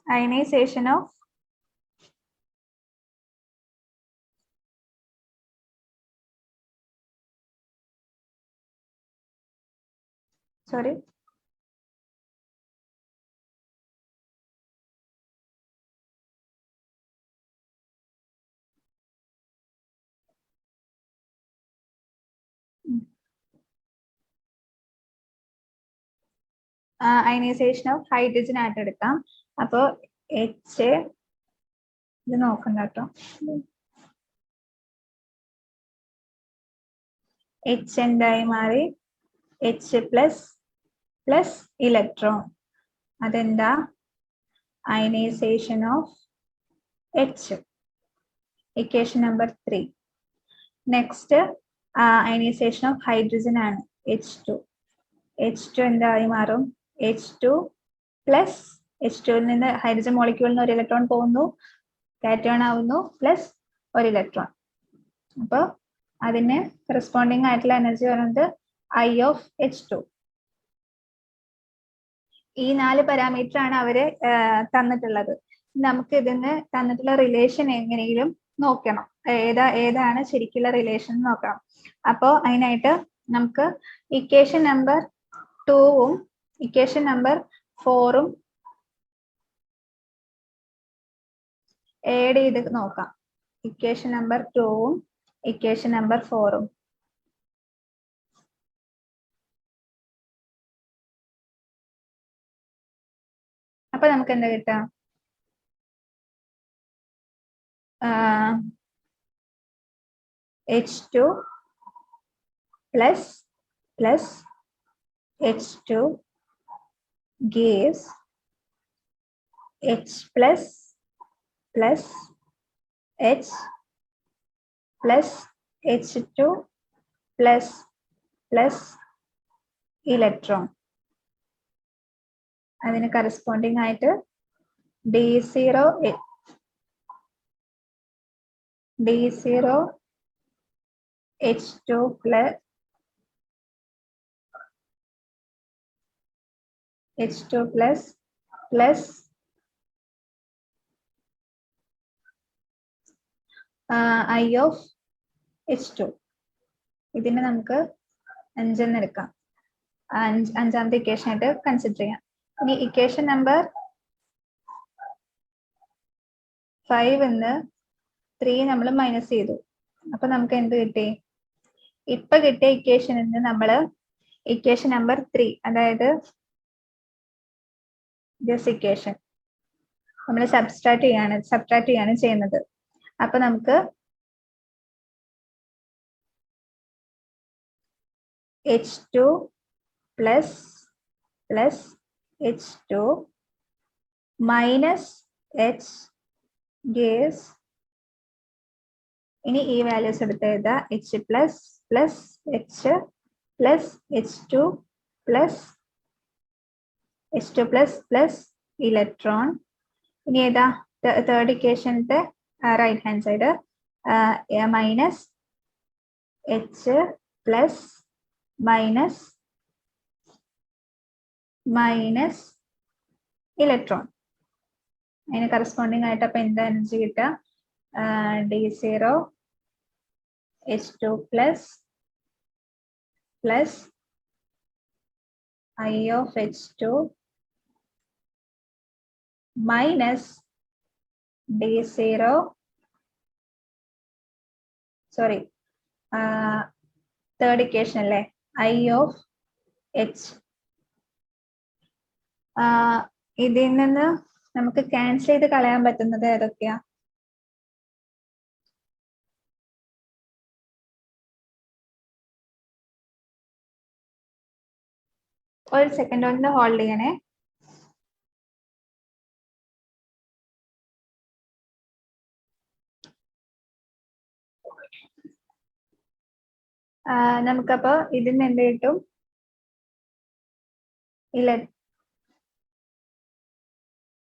S1: ionization of sorry ionization of hydrogen ആയിട്ട് എടുക്കാം. അപ്പോൾ എച്ച് ഇത് നോക്കണ്ട കേട്ടോ, എച്ച് എന്തായി മാറി എച്ച് പ്ലസ് പ്ലസ് ഇലക്ട്രോൺ. അതെന്താ ionisation of H, equation number 3. Next ionisation of hydrogen ആണ് H2. H2 എന്തായി മാറും H2 പ്ലസ് H2 നിന്ന് ഹൈഡ്രജൻ മോളിക്യൂളിൽ നിന്ന് ഒരു ഇലക്ട്രോൺ പോകുന്നു, കാറ്റോൺ ആവുന്നു, പ്ലസ് ഒരു ഇലക്ട്രോൺ. അപ്പോൾ അതിന് കറസ്പോണ്ടിങ് ആയിട്ടുള്ള എനർജി പറയുന്നത് I of H2. ഈ 4 പാരാമീറ്റർ ആണ് അവര് തന്നിട്ടുള്ളത്. നമുക്ക് ഇതിന് തന്നിട്ടുള്ള റിലേഷൻ എങ്ങനെയും നോക്കണം, ഏതാണ് ശരിക്കുള്ള റിലേഷൻ നോക്കണം. അപ്പോൾ അതിനായിട്ട് നമുക്ക് ഇക്വേഷൻ നമ്പർ 2ഉം ഇക്വേഷൻ നമ്പർ 4ഉം ആഡ് ചെയ്ത് നോക്കാം. ഇക്വേഷൻ നമ്പർ 2ഉം ഇക്വേഷൻ നമ്പർ 4ഉം. അപ്പൊ നമുക്ക് എന്താ കിട്ടാം, H2 plus plus H2 gives H plus plus H plus H2 plus plus electron. അതിന് കറസ്പോണ്ടിങ് ആയിട്ട് D0 H2 plus H2 plus plus I of H2. ഇതിനെ നമുക്ക് 5 എന്ന് എടുക്കാം, അഞ്ചാമത്തെ ഇക്വേഷൻ ആയിട്ട് കൺസിഡർ ചെയ്യാം. ഇനി ഇക്വേഷൻ നമ്പർ 5 എന്ന് 3 നമ്മൾ മൈനസ് ചെയ്തു. അപ്പൊ നമുക്ക് എന്ത് കിട്ടി, ഇപ്പൊ കിട്ടിയ ഇക്വേഷനിൽ നിന്ന് നമ്മള് ഇക്വേഷൻ നമ്പർ 3 അതായത് ദിസ് ഇക്വേഷൻ നമ്മൾ സബ്ട്രാക്ട് ചെയ്യാണ് ചെയ്യുന്നത്. അപ്പൊ നമുക്ക് H2 plus plus H2 minus H gas, ഇനി ഈ വാല്യൂസ് എടുത്ത് എഴുതാ H plus plus H plus H2 plus H2 plus plus electron. ഇനി ഏതാ തേർഡ് ഇക്വേഷനത്തെ right hand side minus H plus minus minus electron. അതിന് കറസ്പോണ്ടിങ് ആയിട്ട് അപ്പൊ എന്താ എനർജി കിട്ടുക, D0 H2 plus plus I of H2 minus D0 sorry third equation അല്ലേ I of H. ഇതിൽ നിന്ന് നമുക്ക് ക്യാൻസൽ ചെയ്ത് കളയാൻ പറ്റുന്നത് ഏതൊക്കെയാ, ഒരു സെക്കൻഡ് ഒന്ന് ഹോൾഡ് ചെയ്യണേ. നമുക്കപ്പോ ഇതിന് എന്ത് കിട്ടും,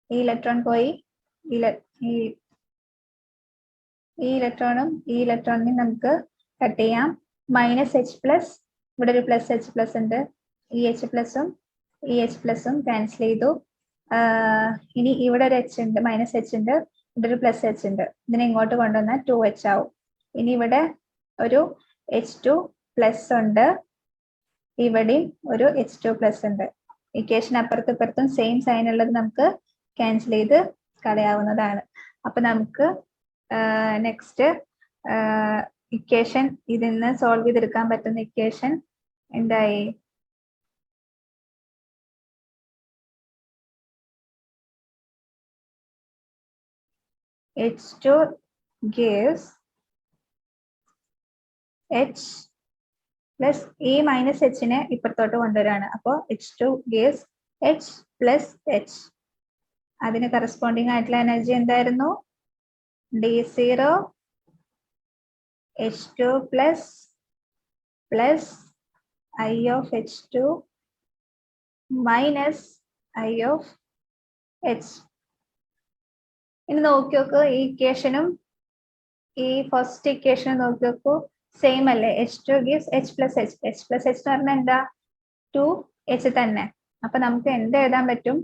S1: ഇലക്ട്രോൺ പോയി ഈ ഇലക്ട്രോണും ഈ ഇലക്ട്രോണിനും നമുക്ക് കട്ട് ചെയ്യാം. -H+, ഇവിടെ ഒരു +H+ ഉണ്ട്. EH+ഉം EH+ഉം ക്യാൻസൽ ചെയ്തു. ഇനി ഇവിടെ ഒരു H ഉണ്ട്, -H ഉണ്ട്, ഇവിടെ ഒരു +H ഉണ്ട്. ഇതിനെ ഇങ്ങോട്ട് കൊണ്ടുവന്നാൽ 2H ആവും. ഇനി ഇവിടെ ഒരു H2+ ഉണ്ട്, ഇവിടെയും ഒരു H2+ ഉണ്ട്. ഇക്വേഷൻ അപ്പുറത്തും ഇപ്പുറത്തും സെയിം സൈൻ ഉള്ളത് നമുക്ക് ക്യാൻസൽ ചെയ്ത് കളയാവുന്നതാണ്. അപ്പൊ നമുക്ക് നെക്സ്റ്റ് ഇക്വേഷൻ ഇതിൽ നിന്ന് സോൾവ് ചെയ്തെടുക്കാൻ പറ്റുന്ന ഇക്വേഷൻ എന്തായി? H2 gives H plus E minus H നെ ഇപ്പുറത്തോട്ട് കൊണ്ടുവരാണ്. അപ്പോൾ H2 gives H plus H. അതിന് കറസ്പോണ്ടിങ് ആയിട്ടുള്ള എനർജി എന്തായിരുന്നു? D0 H2 plus I of H2 minus I of H. ഇനി നോക്കി നോക്കൂ, ഈ ഇക്വേഷനും ഈ ഫസ്റ്റ് ഇക്വേഷനും നോക്കി നോക്കൂ, സെയിം അല്ലേ? H2 gives H plus H. H plus H എന്ന് പറഞ്ഞാൽ എന്താ? 2H തന്നെ. അപ്പൊ നമുക്ക് എന്ത് എഴുതാൻ പറ്റും?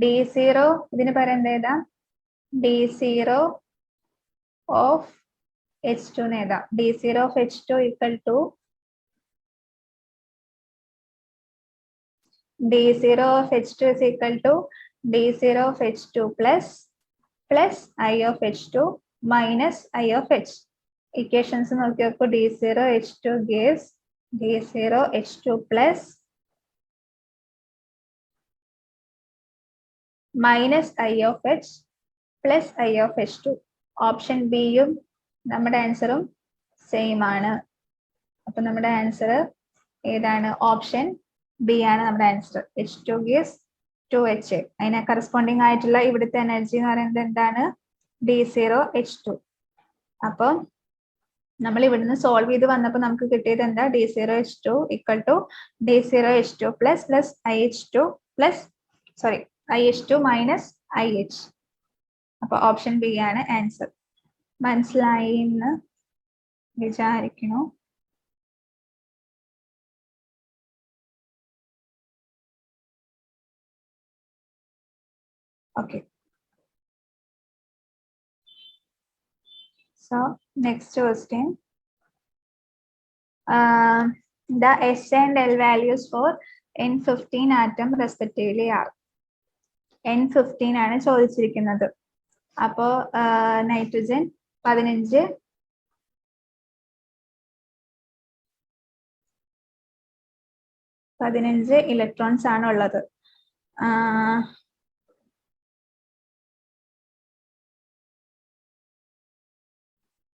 S1: D0 ഇതിന് പറയാൻ എന്ത് എഴുതാം? D0 of H2 എന്ന് എഴുതാം. D0 of H2 equal to D0 of H2 is equal to D0 of H2 plus I of H2 minus I of H. Equations നോക്കി നോക്കൂ. D0 H2 gives D0 H2 plus minus I of H plus I of H2. Option ബിയും നമ്മുടെ ആൻസറും same ആണ്. അപ്പൊ നമ്മുടെ answer ഏതാണ്? Option B ആണ് നമ്മുടെ ആൻസർ. H2 gives 2H. അതിനെ കറസ്പോണ്ടിങ് ആയിട്ടുള്ള ഇവിടുത്തെ എനർജി എന്ന് പറയുന്നത് എന്താണ്? D0 H2. അപ്പം നമ്മൾ ഇവിടുന്ന് സോൾവ് ചെയ്ത് വന്നപ്പോൾ നമുക്ക് കിട്ടിയത് എന്താ? D0 H2 equal to D0 H2 plus IH2 minus IH. അപ്പൊ ഓപ്ഷൻ ബി ആണ് ആൻസർ. മനസ്സിലായി എന്ന് വിചാരിക്കുന്നു. Okay. So next question. The S and L values for N15 atom respectively are. N15 ആണ് ചോദിച്ചിരിക്കുന്നത്. അപ്പോ നൈട്രജൻ 15 ഇലക്ട്രോൺസ് ആണ് ഉള്ളത്.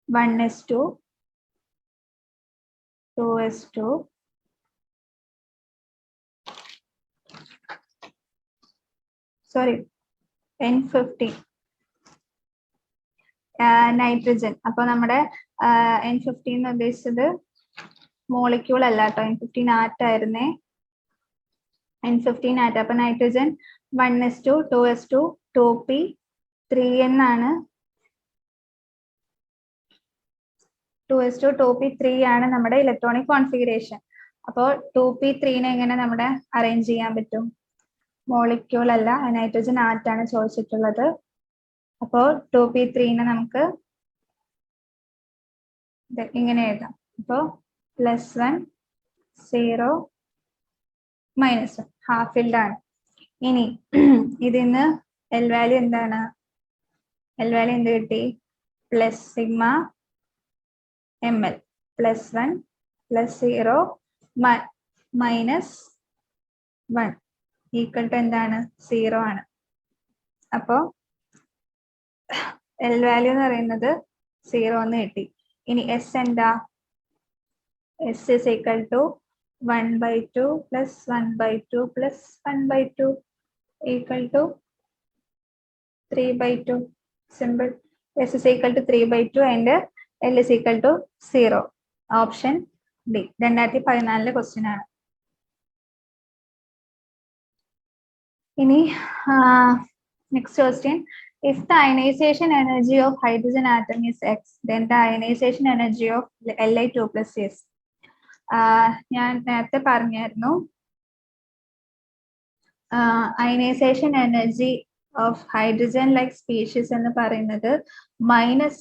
S1: 1s2 2s2 N15 nitrogen. അപ്പൊ നമ്മുടെ N15 എന്ന് ഉദ്ദേശിച്ചത് മോളിക്യൂൾ അല്ല കേട്ടോ, N15 ആറ്റായിരുന്നേ. N15 atom. അപ്പൊ nitrogen 1s2 2s2 2p 3n ആണ്. 2s2 2p3 ആണ് നമ്മുടെ ഇലക്ട്രോണിക് കോൺഫിഗറേഷൻ. അപ്പോൾ 2p3നെ എങ്ങനെ നമ്മുടെ അറേഞ്ച് ചെയ്യാൻ പറ്റും? മോളിക്യൂൾ അല്ല, നൈട്രജൻ ആറ്റാണ് ചോദിച്ചിട്ടുള്ളത്. അപ്പോൾ 2p3നെ നമുക്ക് ഇങ്ങനെ എഴുതാം. അപ്പോൾ +1 0 -1 ഹാഫ് ഫിൽഡ് ആണ്. ഇനി ഇതിന്ന് എൽ വാല്യൂ എന്താണ്? എൽ വാല്യൂ എന്ത് കിട്ടി? +σ ml +1 +0 -1 ഈക്വൽ ടു എന്താണ്? 0 ആണ്. അപ്പോ എൽ വാല്യൂ എന്ന് പറയുന്നത് 0 എന്ന് കിട്ടി. ഇനി എസ് എന്താ? S is equal to 1/2 + 1/2 + 1/2 equal to 3/2. Simple. S is equal to 3/2 and L is equal to 0. Option D. 2014 question ആണ്. ഇനി next question, if the ionization energy of hydrogen atom is x, then the ionization energy of Li2 plus is. ഞാൻ നേരത്തെ പറഞ്ഞായിരുന്നു ionization energy of hydrogen like species എന്ന് പറയുന്നത് minus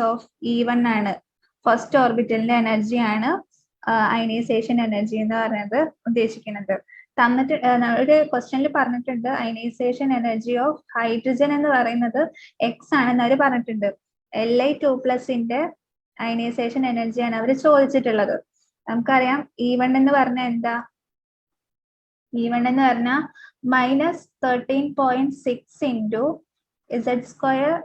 S1: of E1 ആണ്. First ഓർബിറ്റലിന്റെ energy ആണ് അയനൈസേഷൻ എനർജി എന്ന് പറയുന്നത് ഉദ്ദേശിക്കുന്നത്. തന്നിട്ട് ഒരു ക്വസ്റ്റ്യനിൽ പറഞ്ഞിട്ടുണ്ട് അയനൈസേഷൻ എനർജി ഓഫ് ഹൈഡ്രജൻ എന്ന് പറയുന്നത് എക്സ് ആണെന്ന് അവർ പറഞ്ഞിട്ടുണ്ട്. Li2+ അയനൈസേഷൻ എനർജിയാണ് അവർ ചോദിച്ചിട്ടുള്ളത്. നമുക്കറിയാം E1 എന്ന് പറഞ്ഞാൽ എന്താ? E1 എന്ന് പറഞ്ഞാൽ -13.6 into Z square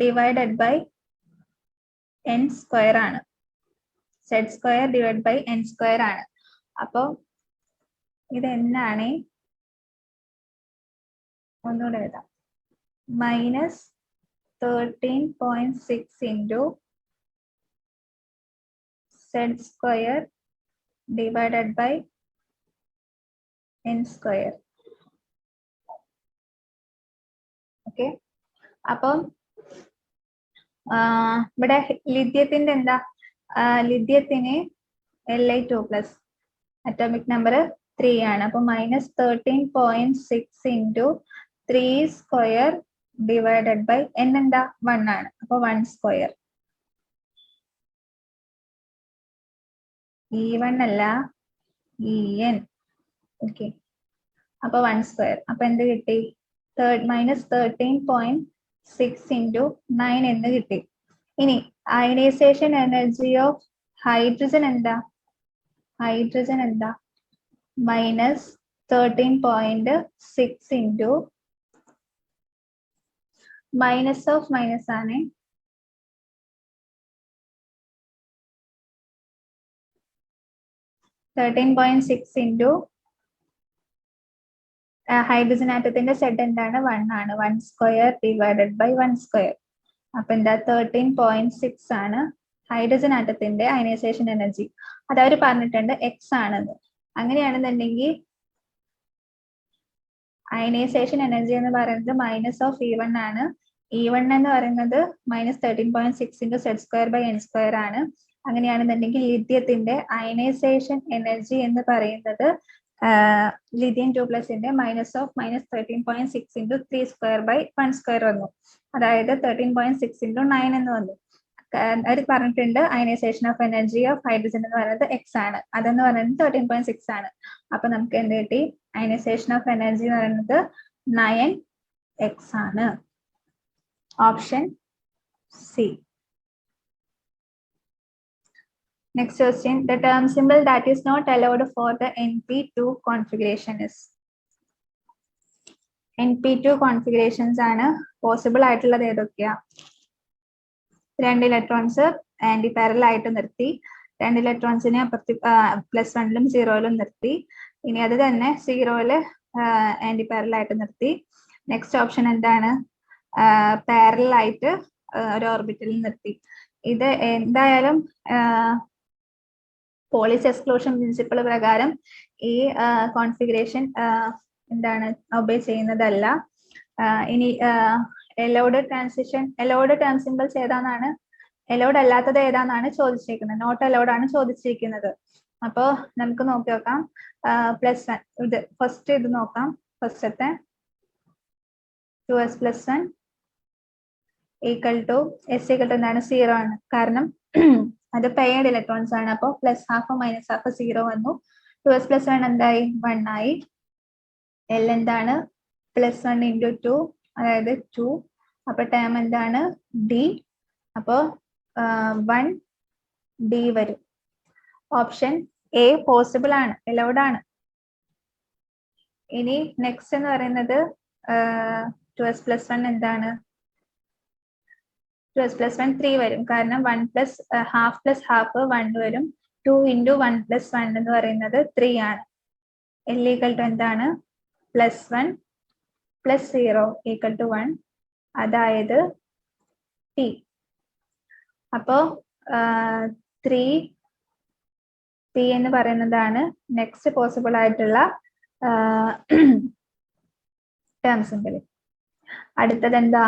S1: divided by n square ആണ്. Z square divided by n square ആണ്. അപ്പോൾ ഇത് എന്താണ്? ഒന്നുകൂടെ എഴുതാം. -13.6 into Z square divided by n square. Okay, അപ്പം ഇവിടെ ലിഥിയത്തിന്റെ എന്താ? ലിഥിയത്തിന് Li2+ അറ്റോമിക് നമ്പർ 3 ആണ്. അപ്പൊ -13.6 into 3 square divided by n എന്താ? 1 ആണ്. അപ്പൊ 1 square. E1 അല്ല, En. ഓക്കെ, അപ്പൊ 1 square. അപ്പൊ എന്ത് കിട്ടി? -13.6 into 9 എന്ന് കിട്ടി. ഇനി അയനൈസേഷൻ എനർജി ഓഫ് ഹൈഡ്രജൻ എന്താ? -13.6 into മൈനസ് ഓഫ് മൈനസ് ആണ്, -13.6 into ഹൈഡ്രജൻ ആറ്റത്തിന്റെ സെഡ് എന്താണ്? 1 ആണ്. 1 square divided by 1 square. അപ്പൊ എന്താ? 13.6 ആണ് ഹൈഡ്രജൻ ആറ്റത്തിന്റെ അയനൈസേഷൻ എനർജി. അത് അവർ പറഞ്ഞിട്ടുണ്ട് എക്സ് ആണെന്ന്. അങ്ങനെയാണെന്നുണ്ടെങ്കിൽ അയനൈസേഷൻ എനർജി എന്ന് പറയുന്നത് -(E1) ആണ്. E1 എന്ന് പറയുന്നത് -13.6 into Z square by n square ആണ്. അങ്ങനെയാണെന്നുണ്ടെങ്കിൽ ലിഥിയത്തിന്റെ അയനൈസേഷൻ എനർജി എന്ന് പറയുന്നത് Li2+ന്റെ -(-13.6 into 3 square by 1 square വന്നു. അതായത് 13.6 into 9 എന്ന് വന്നു. അവർ പറഞ്ഞിട്ടുണ്ട് ionisation of energy of hydrogen എന്ന് പറയുന്നത് എക്സ് ആണ്. അതെന്ന് പറയുന്നത് 13.6 ആണ്. അപ്പൊ നമുക്ക് എന്ത് കിട്ടി? അയനൈസേഷൻ ഓഫ് എനർജി എന്ന് പറയുന്നത് 9x ആണ്. Option C. Next question, the term symbol that is not allowed for the NP2 configuration is. NP2 configurations ആണ് പോസിബിൾ ആയിട്ടുള്ളത് ഏതൊക്കെയാ? 2 ഇലക്ട്രോൺസ് ആന്റി പാരലൽ ആയിട്ട് നിർത്തി, 2 ഇലക്ട്രോൺസിനെ +1ലും 0ലും നിർത്തി. ഇനി അത് തന്നെ 0ല് ആന്റി പാരലൽ ആയിട്ട് നിർത്തി. നെക്സ്റ്റ് ഓപ്ഷൻ എന്താണ്? പാരലൽ ആയിട്ട് ഒരു ഓർബിറ്റലിൽ നിർത്തി. ഇത് എന്തായാലും പോളിസ് എക്സ്ക്ലൂഷൻ പ്രിൻസിപ്പിൾ പ്രകാരം ഈ കോൺഫിഗറേഷൻ എന്താണ് ഒബേ ചെയ്യുന്നതല്ല. ഇനി എലൗഡ് ടേം സിമ്പിൾസ് ഏതാണെന്നാണ്, എലൗഡ് അല്ലാത്തത് ഏതാണെന്നാണ് ചോദിച്ചിരിക്കുന്നത്. നോട്ട് അലൗഡ് ആണ് ചോദിച്ചിരിക്കുന്നത്. അപ്പോ നമുക്ക് നോക്കി നോക്കാം. +1 ഇത് ഫസ്റ്റ് ഇത് നോക്കാം. ഫസ്റ്റത്തെ 2s+1 = s = എന്താണ്? 0 ആണ്. കാരണം അത് പെയർഡ് ഇലക്ട്രോൺസ് ആണ്. അപ്പോൾ +½ -½ 0 വന്നു. 2s+1 എന്തായി? 1 ആയി. L എന്താണ്? +1 into 2 അതായത് 2. അപ്പൊ ടേം എന്താണ്? D. അപ്പോ 1D വരും. ഓപ്ഷൻ എ പോസിബിൾ ആണ്, എലൗഡ് ആണ്. ഇനി നെക്സ്റ്റ് എന്ന് പറയുന്നത് 2s+1 എന്താണ്? 2s+1 3 വരും. കാരണം 1 + ½ + ½ 1 വരും. 2 into 1 + 1 എന്ന് പറയുന്നത് 3 ആണ്. L = എന്താണ്? +1 + 0 = 1. അതായത് T. അപ്പോ 3 പി എന്ന് പറയുന്നതാണ് നെക്സ്റ്റ് പോസിബിൾ ആയിട്ടുള്ള ടേം സിമ്പിൾ. അടുത്തത് എന്താ?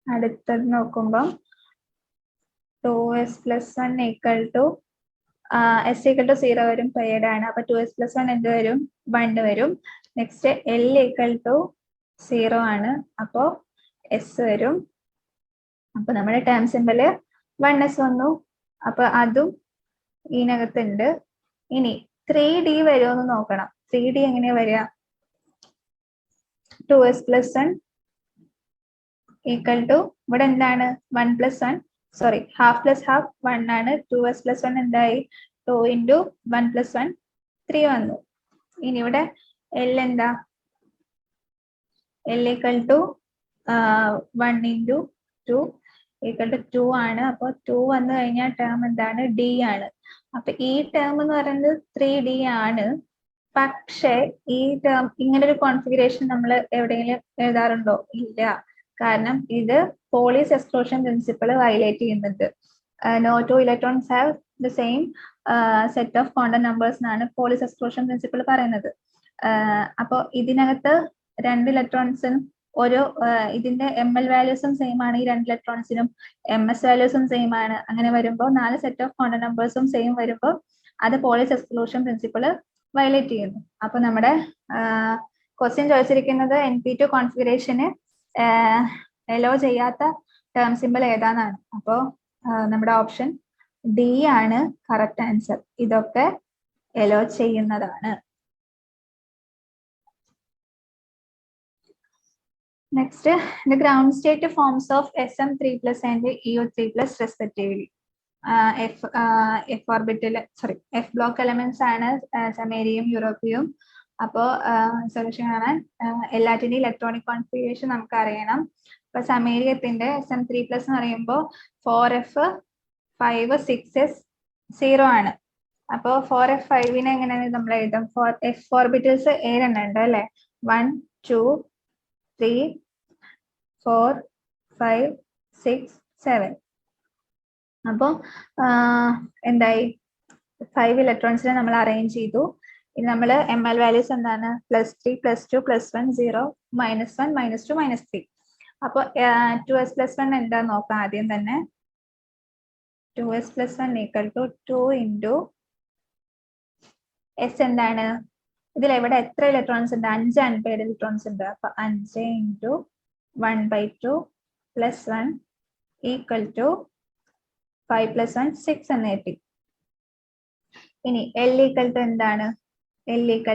S1: അടുത്തത് നോക്കുമ്പോൾ 2s + 1 = s = 0 വരും, പെയർഡ് ആണ്. അപ്പൊ 2s + 1 എന്ത് വരും? 1 വരും. നെക്സ്റ്റ് l = 0 ആണ്, അപ്പോ s വരും. അപ്പൊ നമ്മുടെ ടേം സിമ്പിൾ 1s വന്നു. അപ്പൊ അതും ഇതിനകത്തുണ്ട്. ഇനി 3d വരുമെന്ന് നോക്കണം. 3d എങ്ങനെയാ വരിക? 2s + 1 = ഇവിടെ എന്താണ്? 1 + 1, സോറി, ഹാഫ് പ്ലസ് ഹാഫ് 1 ആണ്. 2s + 1 എന്തായി? 2 × 1 + 1 3 വന്നു. ഇനി ഇവിടെ l എന്താ? l = 1 × 2 = 2 ആണ്. അപ്പൊ 2 വന്നു കഴിഞ്ഞാൽ ടേം എന്താണ്? d ആണ്. അപ്പൊ ഈ ടേം എന്ന് പറയുന്നത് 3d ആണ്. പക്ഷേ ഈ ടേം ഇങ്ങനെ ഒരു കോൺഫിഗറേഷൻ നമ്മൾ എവിടെയെങ്കിലും എഴുതാറുണ്ടോ? ഇല്ല. കാരണം ഇത് പോളിസ് എക്സ്ക്ലൂഷൻ പ്രിൻസിപ്പിൾ വയലേറ്റ് ചെയ്യുന്നുണ്ട്. No two electrons have the same set of quantum numbers എന്നാണ് പോളിസ് എക്സ്ക്ലൂഷൻ പ്രിൻസിപ്പിൾ പറയുന്നത്. അപ്പോൾ ഇതിനകത്ത് 2 ഇലക്ട്രോൺസും ഒരു ഇതിന്റെ ml വാല്യൂസും സെയിം ആണ്. ഈ 2 ഇലക്ട്രോൺസിനും ms വാല്യൂസും സെയിം ആണ്. അങ്ങനെ വരുമ്പോൾ 4 സെറ്റ് ഓഫ് ക്വാണ്ടം നമ്പേഴ്സും സെയിം വരുമ്പോൾ അത് പോളിസ് എക്സ്ക്ലൂഷൻ പ്രിൻസിപ്പിൾ വയലേറ്റ് ചെയ്യുന്നു. അപ്പൊ നമ്മുടെ ക്വസ്റ്റ്യൻ ചോദിച്ചിരിക്കുന്നത് NP2 കോൺഫിഗറേഷന് എലോ ചെയ്യാത്ത ടേം സിമ്പിൾ ഏതാന്നാണ്. അപ്പോൾ നമ്മുടെ ഓപ്ഷൻ ഡി ആണ് കറക്റ്റ് ആൻസർ. ഇതൊക്കെ എലോ ചെയ്യുന്നതാണ്. Next, the ground state forms of Sm3+ and EO3+ respectively. F orbital, sorry, F block elements ആണ് സമേരിയം യൂറോപ്പിയും. അപ്പോൾ സൊല്യൂഷൻ കാണാൻ എല്ലാറ്റിന്റെയും ഇലക്ട്രോണിക് കോൺഫിഗറേഷൻ നമുക്ക് അറിയണം. അപ്പൊ സമേരിയത്തിന്റെ Sm3+ എന്ന് പറയുമ്പോൾ 4f 5 6s 0 ആണ്. അപ്പോൾ 4f 5നെ എങ്ങനെയാണ് നമ്മൾ എഴുതും? F ഓർബിറ്റൽസ് 7 ഉണ്ട് അല്ലെ? 1 2 3 4 5 6 7. അപ്പോൾ എന്തായി? 5 ഇലക്ട്രോൺസിനെ നമ്മൾ അറേഞ്ച് ചെയ്തു. ഇനി നമ്മൾ ml വാല്യൂസ് എന്താണ്? +3 +2 +1 0 -1 -2 -3. അപ്പോൾ 2s + 1 എന്താ നോക്കാം ആദ്യം തന്നെ. 2s + 1 = 2 × s എന്താണ്? ഇതിൽ എവിടെ എത്ര ഇലക്ട്രോൺസ് ഉണ്ട്? 5 അൺപെയർഡ് ഇലക്ട്രോൺസ് ഉണ്ട്. അപ്പൊ 5 × 1/2 + 1 = 5 + 1 6 എന്ന് കിട്ടി. ഇനി l = എന്താണ്? l =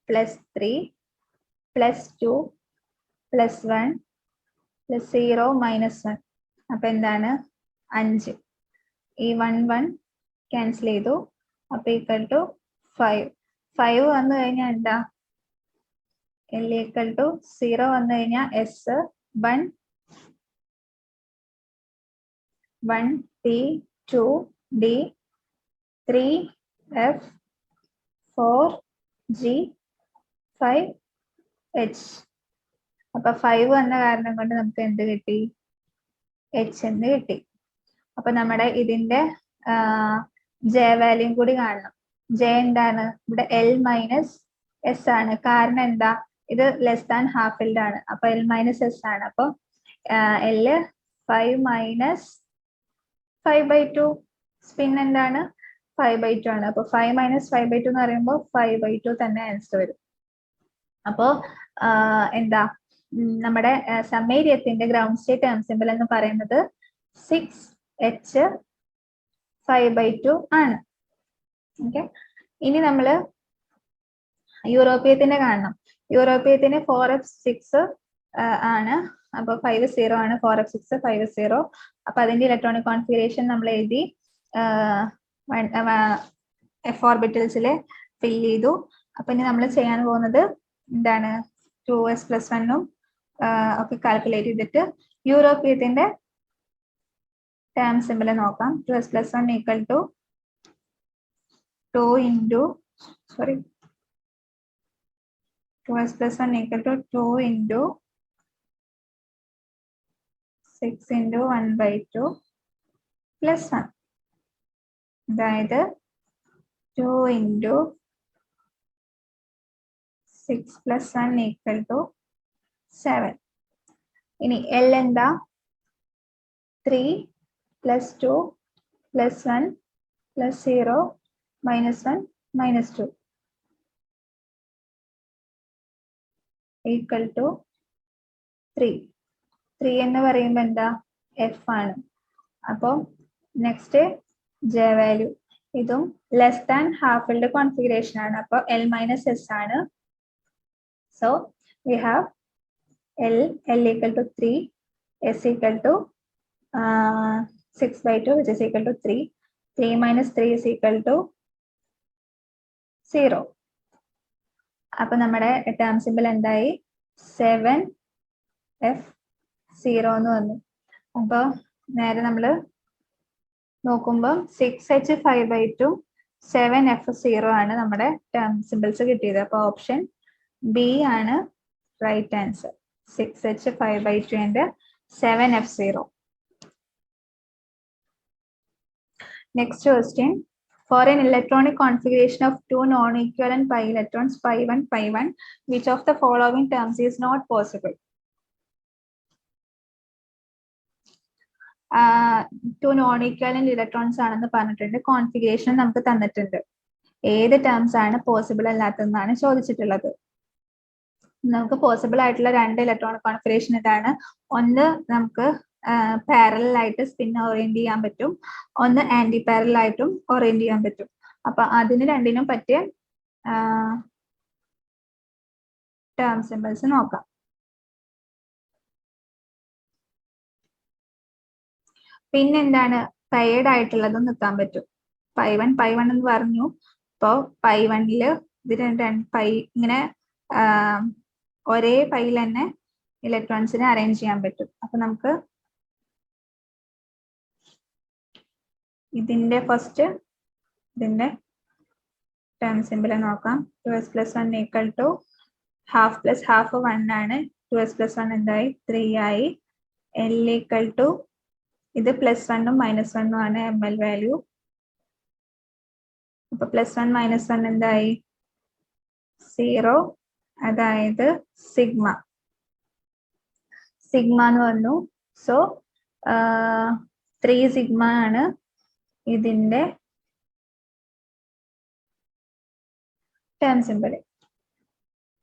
S1: +3 +2 +1 +0 -1. അപ്പൊ എന്താണ്? 5. ഈ 1 1 ക്യാൻസൽ ചെയ്തു. അപ്പൊ = 5. 5 വന്നു കഴിഞ്ഞാൽ എന്താ? l = 0 വന്നു കഴിഞ്ഞാൽ s 1 1 p 2 d 3 f 4 g 5 h. അപ്പൊ 5 വന്ന കാരണം കൊണ്ട് നമുക്ക് എന്ത് കിട്ടി? h എന്ന് കിട്ടി. അപ്പൊ നമ്മുടെ ഇതിന്റെ ജെ വാല്യൂം കൂടി കാണണം. ജെ എന്താണ്? ഇവിടെ l - s ആണ്. കാരണം എന്താ? ഇത് ലെസ് ദാൻ ഹാഫ് ഫിൽഡ് ആണ്. അപ്പൊ l - s ആണ്. അപ്പൊ l 5 - 5/2 സ്പിൻ എന്താണ്? 5/2 ആണ്. അപ്പൊ 5 - 5/2 എന്ന് പറയുമ്പോൾ 5/2 തന്നെ ആൻസർ വരും. അപ്പോ എന്താ നമ്മുടെ സമേരിയത്തിന്റെ ഗ്രൗണ്ട് സ്റ്റേറ്റ് ടേം സിമ്പിൾ എന്ന് പറയുന്നത് 6h 5/2 ആണ്. ഓക്കെ. ഇനി നമ്മള് യൂറോപ്യത്തിന്റെ കാണണം. യൂറോപ്യത്തിന് 4f 6 ആണ്. അപ്പൊ 5 0 ആണ്. 4f 6 5 0. അപ്പൊ അതിന്റെ ഇലക്ട്രോണിക് കോൺഫിഗറേഷൻ നമ്മൾ എഴുതി എഫ് ഓർബിറ്റൽസിൽ ഫിൽ ചെയ്തു. അപ്പൊ ഇനി നമ്മൾ ചെയ്യാൻ പോകുന്നത് എന്താണ്? 2s + 1 ഒക്കെ കാൽക്കുലേറ്റ് ചെയ്തിട്ട് യൂറോപ്യത്തിന്റെ ടേം സിമ്പിൾ നോക്കാം. 2s + 1 = 2 × sorry 2s + 1 = 2 × 6 × 1/2 plus 1. അതായത് 2 into 6 plus 1 equal to 7. ഇനി L എന്താ? 3 plus 2 plus 1 plus 0 minus 1 minus 2 equal to 3. 3 എന്ന് പറയുമ്പോൾ എന്താ? F ആണ്. അപ്പോൾ നെക്സ്റ്റ് J വാല്യൂ. ഇതും ലെസ് ദാൻ ഹാഫിന്റെ കോൺഫിഗറേഷൻ ആണ്. അപ്പോൾ L minus S ആണ്. So we have L equal to 3, S equal to 6/2, which is equal to 3. 3 minus 3 is equal to 0. അപ്പൊ നമ്മുടെ ടേം സിമ്പിൾ എന്തായി? 7F0 എന്ന് വന്നു. അപ്പൊ നേരെ നമ്മൾ നോക്കുമ്പോൾ 6H5/2 7F0 ആണ് നമ്മുടെ ടേം സിമ്പിൾസ് കിട്ടിയത്. അപ്പൊ ഓപ്ഷൻ ബി ആണ് right answer. 6H5/2 and 7F0. Next question. For an electronic configuration of two non-equivalent pi electrons, pi1, pi1, which of the following terms is not possible? Two non-equivalent electrons ആണെന്ന് പറഞ്ഞിട്ടുണ്ട്. Configuration നമുക്ക് തന്നിട്ടുണ്ട്. ഏത് terms ആണ് possible അല്ലാത്തതെന്നാണ് ചോദിച്ചിട്ടുള്ളത്. നമുക്ക് possible ആയിട്ടുള്ള രണ്ട് ഇലക്ട്രോണിക് കോൺഫിഗറേഷൻ ഇതാണ്. ഒന്ന് നമുക്ക് പാരലൽ ആയിട്ട് സ്പിൻ ഓറിയന്റ് ചെയ്യാൻ പറ്റും, ഒന്ന് ആന്റി പാരലൽ ആയിട്ടും ഓറിയന്റ് ചെയ്യാൻ പറ്റും. അപ്പൊ അതിന് രണ്ടിനും പറ്റിയ ടേം സിമ്പിൾസ് നോക്കാം. പിന്നെന്താണ്? പെയർഡ് ആയിട്ടുള്ളതും നിൽക്കാൻ പറ്റും. പൈ1 എന്ന് പറഞ്ഞു. അപ്പോൾ പൈ1 ഇതിന് പൈ ഇങ്ങനെ ഒരേ പൈയിൽ തന്നെ ഇലക്ട്രോൺസിനെ അറേഞ്ച് ചെയ്യാൻ പറ്റും. അപ്പൊ നമുക്ക് ഇതിന്റെ ഫസ്റ്റ് ഇതിന്റെ ടേം സിമ്പിൾ നോക്കാം. 2s plus 1 equal to half plus half 1 ആണ്. 2s plus 1 എന്തായി? 3 ആയി. L equal to ഇത് +1 ഉം -1 ഉം ആണ് ml വാല്യൂ. അപ്പൊ +1 -1 എന്തായി? 0. അതായത് സിഗ്മ എന്ന് പറഞ്ഞു. സോ 3 സിഗ്മ ആണ് ഇതിന്റെ ടേം സിമ്പിൾ.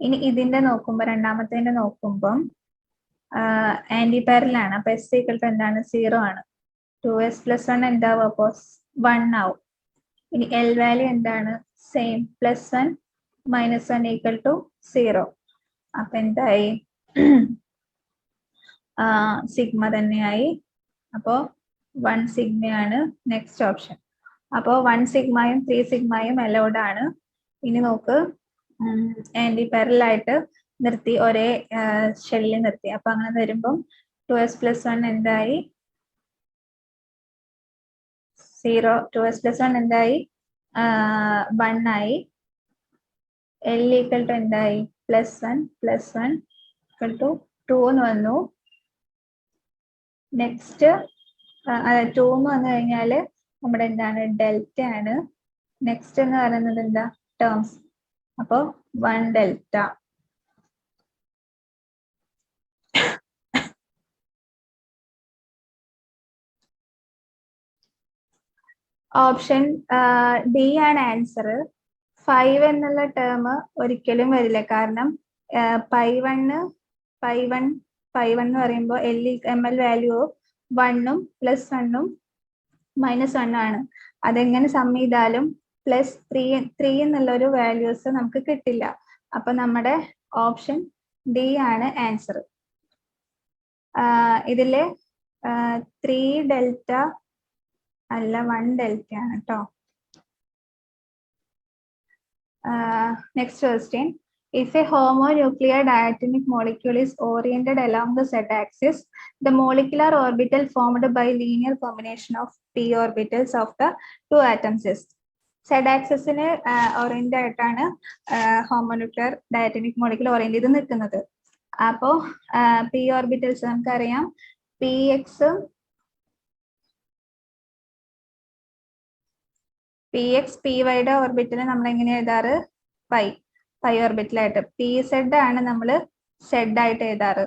S1: ഇനി ഇതിന്റെ നോക്കുമ്പോ രണ്ടാമത്തെ നോക്കുമ്പം ആന്റി പാരലൽ ആണ്. അപ്പൊ S ഈക്വൽ ടു എന്താണ്? 0 ആണ്. 2s plus 1 എന്താവും? അപ്പോ 1 ആവും. ഇനി L വാല്യൂ എന്താണ്? Same +1 -1 equal to 0. അപ്പൊ എന്തായി? സിഗ്മ തന്നെയായി. അപ്പോ 1 സിഗ്മയാണ് നെക്സ്റ്റ് ഓപ്ഷൻ. അപ്പോ 1 സിഗ്മയും 3 സിഗ്മയും അലൗഡ് ആണ്. ഇനി നോക്ക്, ആന്റി പാരലൽ ആയിട്ട് നിർത്തി, ഒരേ ഷെല്ലിൽ നിർത്തി. അപ്പൊ അങ്ങനെ വരുമ്പം 2s plus 1 എന്തായി? 0. 2s plus 1 എന്തായി? 1 ആയി. L ഈക്വൽ ടു എന്തായി? +1 ഈക്വൽ ടു 2 എന്ന് വന്നു. നെക്സ്റ്റ് 2 എന്ന് വന്നു കഴിഞ്ഞാല് നമ്മുടെ എന്താണ്? ഡെൽറ്റ ആണ്. നെക്സ്റ്റ് എന്ന് പറയുന്നത് എന്താ? ടേംസ്. അപ്പോ 1 ഡെൽറ്റ. ഓപ്ഷൻ ഡി ആണ് ആൻസർ. 5 എന്നുള്ള ടേം ഒരിക്കലും വരില്ല. കാരണം പൈ1 എന്ന് പറയുമ്പോൾ ml വാല്യൂ 1 ഉം +1 ഉം -1 ആണ്. അതെങ്ങനെ സം ചെയ്താലും +3 എന്നുള്ള ഒരു വാല്യൂസ് നമുക്ക് കിട്ടില്ല. അപ്പൊ നമ്മുടെ ഓപ്ഷൻ ഡി ആണ് ആൻസർ. ഇതില് 3 ഡെൽറ്റ അല്ല, 1 ഡെൽറ്റ ആണ് കേട്ടോ. Next question. If a homonuclear diatomic molecule is oriented along the z-axis, the molecular orbital formed by linear combination of p orbitals of the two atoms is. Z-axis-ന് orient ആയിട്ടാണ് homonuclear diatomic molecule orient ചെയ്ത് നിൽക്കുന്നത്. അപ്പോ p orbitals നമുക്കറിയാം, px P X P വൈയുടെ orbital നമ്മൾ എങ്ങനെ എഴുതാറ്? പൈ ഓർബിറ്റലായിട്ട്. പി സെഡ് ആണ് നമ്മൾ സെഡ് ആയിട്ട് എഴുതാറ്,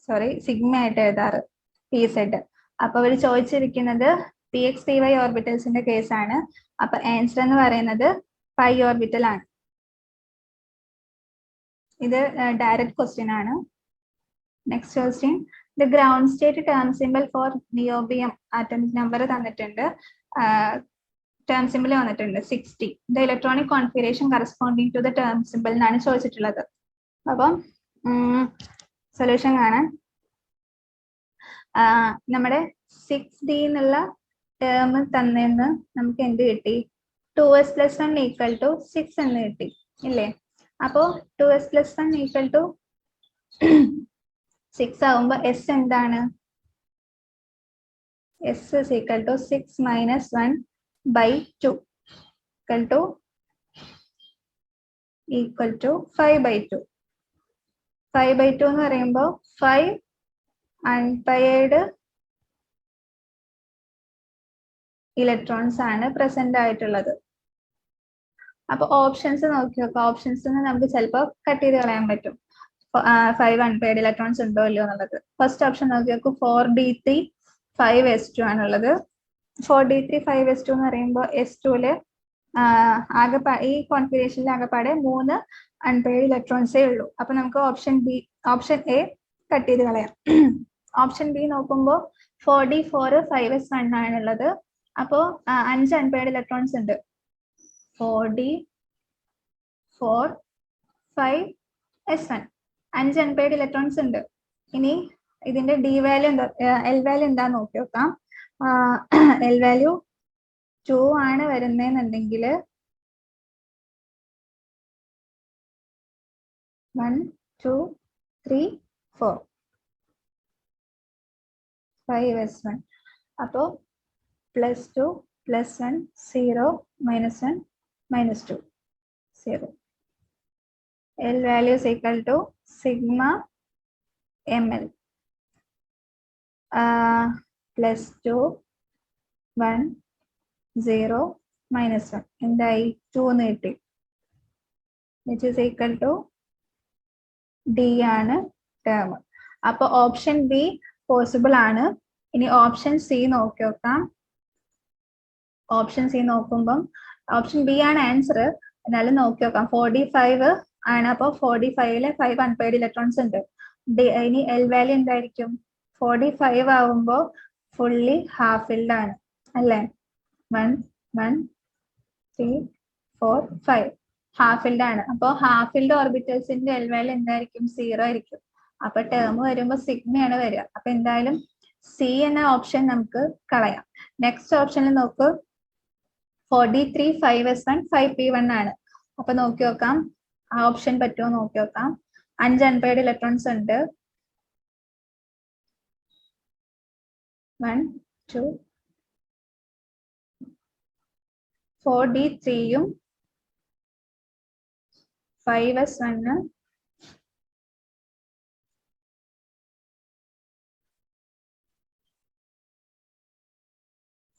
S1: സോറി സിഗ്മ ആയിട്ട് എഴുതാറ്, പി സെഡ്. അപ്പൊ അവർ ചോദിച്ചിരിക്കുന്നത് പി എക്സ് പി വൈ ഓർബിറ്റൽസിന്റെ കേസാണ്. അപ്പൊ ആൻസർ എന്ന് പറയുന്നത് പൈ ഓർബിറ്റൽ ആണ്. ഇത് ഡയറക്റ്റ് ക്വസ്റ്റ്യൻ ആണ്. Next question, the ground state term symbol for niobium atomic number തന്നിട്ടുണ്ട്, ടേം സിമ്പിൾ വന്നിട്ടുണ്ട് 60. The electronic configuration corresponding to the term symbol എന്നാണ് ചോദിച്ചിട്ടുള്ളത്. അപ്പം സൊല്യൂഷൻ കാണാൻ നമ്മുടെ 6D എന്നുള്ള ടേം തന്നെന്ന് നമുക്ക് എന്ത് കിട്ടി? 2s + 1 = 6 എന്ന് കിട്ടി ഇല്ലേ? അപ്പോ 2s + 1 = 6 ആവുമ്പോ s എന്താണ്? s = 6 - 1/2 = 5/2. 5/2 എന്ന് പറയുമ്പോൾ 5 അൺപെയർഡ് ഇലക്ട്രോൺസ് ആണ് പ്രസന്റ് ആയിട്ടുള്ളത്. അപ്പൊ ഓപ്ഷൻസ് നോക്കി നോക്കാം. ഓപ്ഷൻസ് നമുക്ക് ചിലപ്പോൾ കട്ട് ചെയ്ത് കളയാൻ പറ്റും 5 അൺപെയർഡ് ഇലക്ട്രോൺസ് ഉണ്ടോ ഇല്ലയോ എന്നുള്ളത്. ഫസ്റ്റ് ഓപ്ഷൻ നോക്കി നോക്കൂ, 4d3 5s2 ആണുള്ളത്. 4d3 5s2 എന്ന് പറയുമ്പോൾ s2ല് ഈ കോൺഫിഗറേഷനിൽ ആകെപ്പാടെ 3 അൺപെയർഡ് ഇലക്ട്രോൺസേ ഉള്ളൂ. അപ്പൊ നമുക്ക് ഓപ്ഷൻ എ കട്ട് ചെയ്ത് കളയാം. ഓപ്ഷൻ ബി നോക്കുമ്പോൾ 4d4 5s1 ആണുള്ളത്. അപ്പോ 5 അൺപെയർഡ് ഇലക്ട്രോൺസ് ഉണ്ട്. 4d4 5s1 5 അൺപെയർഡ് ഇലക്ട്രോൺസ് ഉണ്ട്. ഇനി ഇതിന്റെ ഡി വാല്യൂ എന്താ, എൽ വാല്യൂ എന്താ നോക്കി നോക്കാം. എൽ വാല്യൂ 2 ആണ് വരുന്നതെന്നുണ്ടെങ്കിൽ 1 2 3 4 5s1. അപ്പോ +2 +1 0 -1 -2 0. L value is equal to sigma ml. +2 1 0 -1 എന്തായി? 2 എന്ന് കിട്ടി, which is equal to D ആണ് ടേം. അപ്പൊ ഓപ്ഷൻ ബി പോസിബിൾ ആണ്. ഇനി ഓപ്ഷൻ സി നോക്കി നോക്കാം. ഓപ്ഷൻ സി നോക്കുമ്പം ഓപ്ഷൻ ബി ആണ് ആൻസർ, എന്നാലും നോക്കി നോക്കാം. 4d5 ആണ്. അപ്പോൾ 4d5ല് 5 അൺപെയർഡ് ഇലക്ട്രോൺസ് ഉണ്ട്. ഇനി എൽ വാല്യൂ എന്തായിരിക്കും? 4d5 ആവുമ്പോൾ ഫുള്ളി ഹാഫ് ഫിൽഡ് ആണ് അല്ലേ? 1 1 3 4 5 ഹാഫ് ഫിൽഡ് ആണ്. അപ്പോൾ ഹാഫ് ഫിൽഡ് ഓർബിറ്റൽസിന്റെ എൽ വാല്യൂ എന്തായിരിക്കും? 0 ആയിരിക്കും. അപ്പൊ ടേം വരുമ്പോൾ സിഗ്മയാണ് വരിക. അപ്പൊ എന്തായാലും സി എന്ന ഓപ്ഷൻ നമുക്ക് കളയാം. നെക്സ്റ്റ് ഓപ്ഷനിൽ നോക്ക്, 4d3 5s1 5p1 ആണ്. അപ്പൊ നോക്കി നോക്കാം ആ ഓപ്ഷൻ പറ്റുമോ നോക്കി നോക്കാം. 5 അൺപെയർഡ് ഇലക്ട്രോൺസ് ഉണ്ട്. 1 2 4d3യും 5s1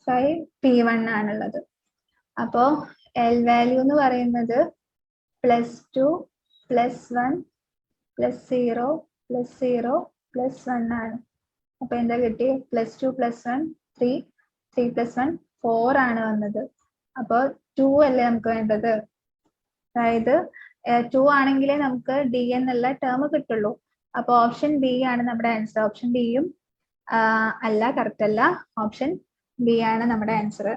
S1: 5p1 ആണുള്ളത്. അപ്പോ എൽ വാല്യൂ എന്ന് പറയുന്നത് +2 +1 +0 +0 +1 ആണ്. അപ്പൊ എന്താ കിട്ടി? +2 +1 3 3 +1 4 ആണ് വന്നത്. അപ്പൊ 2 അല്ലേ നമുക്ക് വേണ്ടത്? അതായത് 2 ആണെങ്കിലേ നമുക്ക് ഡി എന്നുള്ള ടേം കിട്ടുള്ളൂ. അപ്പൊ ഓപ്ഷൻ ബി ആണ് നമ്മുടെ ആൻസർ. ഓപ്ഷൻ ഡിയും അല്ല, കറക്റ്റ് അല്ല. ഓപ്ഷൻ ബി ആണ് നമ്മുടെ ആൻസർ.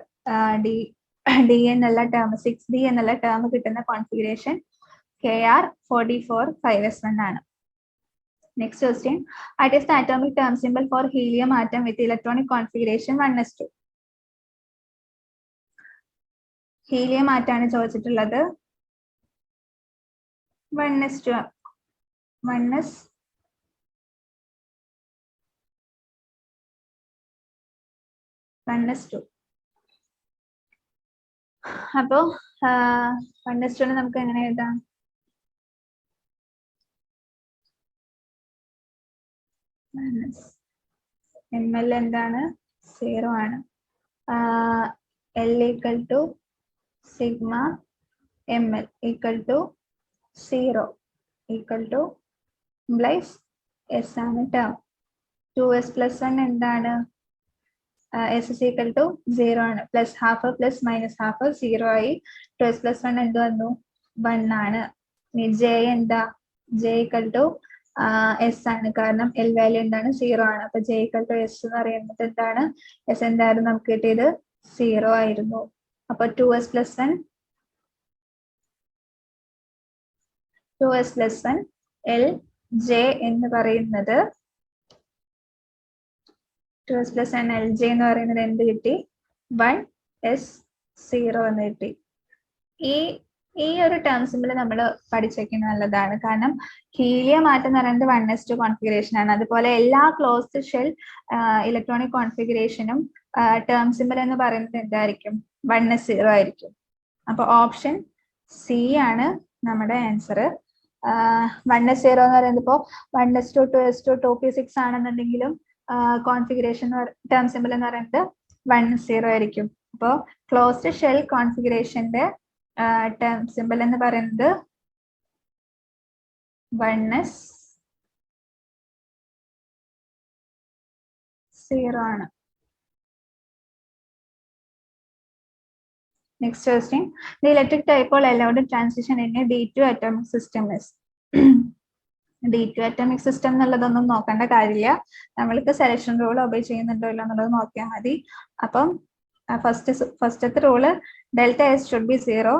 S1: ഡി എന്നുള്ള ടേം 6D എന്നുള്ള ടേം കിട്ടുന്ന കോൺഫിഗറേഷൻ Kr44 5s1 ആണ്. Next question, what is the atomic term symbol for helium atom with electronic configuration 1s2? Helium ആറ്റാണ് ചോദിച്ചിട്ടുള്ളത്. 1s2 അപ്പോ 1s2 നമുക്ക് എങ്ങനെ എഴുതാം? ml എന്താണ്? 0 ആണ്. L equal to sigma ml equal to 0 equal to implies S ആണ് ടേം. 2s plus 1 എന്താണ്? S is equal to 0 ആണ്. Plus half plus minus half 0 ആയി. 2s plus 1 എന്ത് വന്നു? 1 ആണ്. J എന്താ? J equal to S ആണ്. കാരണം L വാല്യൂ എന്താണ്? 0 ആണ്. അപ്പൊ J equal to S എന്ന് പറയുന്നത് എന്താണ്? S എന്തായിരുന്നു നമുക്ക് കിട്ടിയത്? 0 ആയിരുന്നു. അപ്പൊ 2s plus 1 2s plus 1 L J എന്ന് പറയുന്നത് 2s plus 1 L J എന്ന് പറയുന്നത് എന്ത് കിട്ടി? 1s0 എന്ന് കിട്ടി. ഈ ഒരു ടേം സിമ്പിൾ നമ്മൾ പഠിച്ചേക്കുന്നത് നല്ലതാണ്. കാരണം ഹീലിയം ആറ്റം എന്ന് പറയുന്നത് 1s2 കോൺഫിഗറേഷൻ ആണ്. അതുപോലെ എല്ലാ ക്ലോസ്ഡ് ഷെൽ ഇലക്ട്രോണിക് കോൺഫിഗറേഷനും ടേം സിമ്പിൾ എന്ന് പറയുന്നത് എന്തായിരിക്കും? 1s0 ആയിരിക്കും. അപ്പൊ ഓപ്ഷൻ സി ആണ് നമ്മുടെ ആൻസർ. 1s0 എന്ന് പറയുന്നത് ഇപ്പോൾ 1s2 2s2 2p6 ആണെന്നുണ്ടെങ്കിലും കോൺഫിഗറേഷൻ ടേം സിമ്പിൾ എന്ന് പറയുന്നത് 1s0 ആയിരിക്കും. അപ്പോൾ ക്ലോസ്ഡ് ഷെൽ കോൺഫിഗറേഷന്റെ ടേം സിമ്പിൾ എന്ന് പറയുന്നത് 1s0 ആണ്. Next question. The electric dipole allowed transition in a D2 atomic system is. D2 atomic system എന്നുള്ളതൊന്നും നോക്കേണ്ട കാര്യമില്ല. നമ്മൾക്ക് സെലക്ഷൻ റൂൾ ഒബേ ചെയ്യുന്നുണ്ടോ ഇല്ല എന്നുള്ളത് നോക്കിയാൽ മതി. അപ്പം ഫസ്റ്റത്തെ rule delta S should be 0,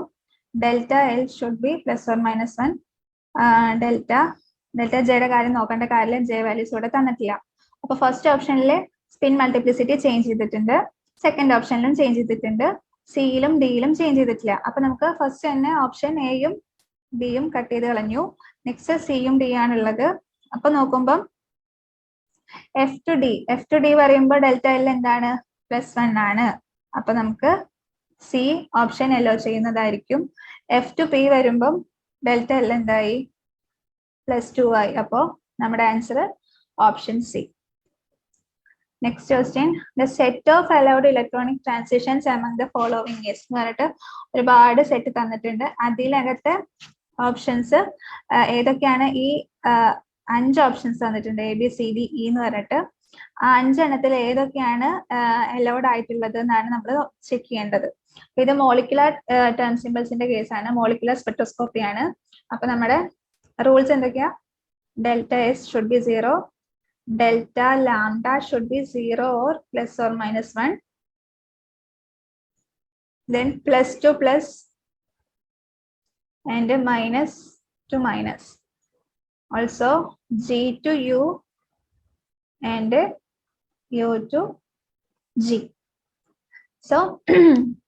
S1: delta L should be +or-1, delta ജെയുടെ കാര്യം നോക്കേണ്ട കാര്യമില്ല, ജെ വാല്യൂസ് ഇവിടെ തന്നിട്ടില്ല. അപ്പൊ ഫസ്റ്റ് ഓപ്ഷനിലെ സ്പിൻ മൾട്ടിപ്ലിസിറ്റി ചേഞ്ച് ചെയ്തിട്ടുണ്ട്, സെക്കൻഡ് ഓപ്ഷനിലും ചേഞ്ച് ചെയ്തിട്ടുണ്ട്, സിയിലും ഡിയിലും ചേഞ്ച് ചെയ്തിട്ടില്ല. അപ്പൊ നമുക്ക് ഫസ്റ്റ് തന്നെ ഓപ്ഷൻ എയും ബിയും കട്ട് ചെയ്ത് കളഞ്ഞു. നെക്സ്റ്റ് സിയും ഡി ആണുള്ളത്. അപ്പൊ നോക്കുമ്പം എഫ് ടു ഡി പറയുമ്പോൾ ഡെൽറ്റ എൽ എന്താണ്? +1 ആണ്. അപ്പൊ നമുക്ക് സി ഓപ്ഷൻ എല്ലോ ചെയ്യുന്നതായിരിക്കും. എഫ് ടു പി വരുമ്പം ഡെൽറ്റ എൽ എന്തായി? +2 ആയി. അപ്പോ നമ്മുടെ answer option C. Next question. The set of allowed electronic transitions among the following is എന്ന് പറഞ്ഞിട്ട് ഒരുപാട് സെറ്റ് തന്നിട്ടുണ്ട്. അതിലകത്തെ ഓപ്ഷൻസ് ഏതൊക്കെയാണ്? ഈ 5 ഓപ്ഷൻസ് തന്നിട്ടുണ്ട്, ABCD E എന്ന് പറഞ്ഞിട്ട്. ആ 5 എണ്ണത്തിൽ ഏതൊക്കെയാണ് അലൗഡ് ആയിട്ടുള്ളത് എന്നാണ് നമ്മൾ ചെക്ക് ചെയ്യേണ്ടത്. ഇത് മോളിക്കുലർ ടേം സിമ്പിൾസിന്റെ കേസാണ്, മോളിക്കുലർ സ്പെക്ട്രോസ്കോപ്പി ആണ്. അപ്പൊ നമ്മുടെ റൂൾസ് എന്തൊക്കെയാ? Delta S should be 0, delta lambda should be 0 or +or-1, then +2 plus and minus to minus, also G to U and U to G. So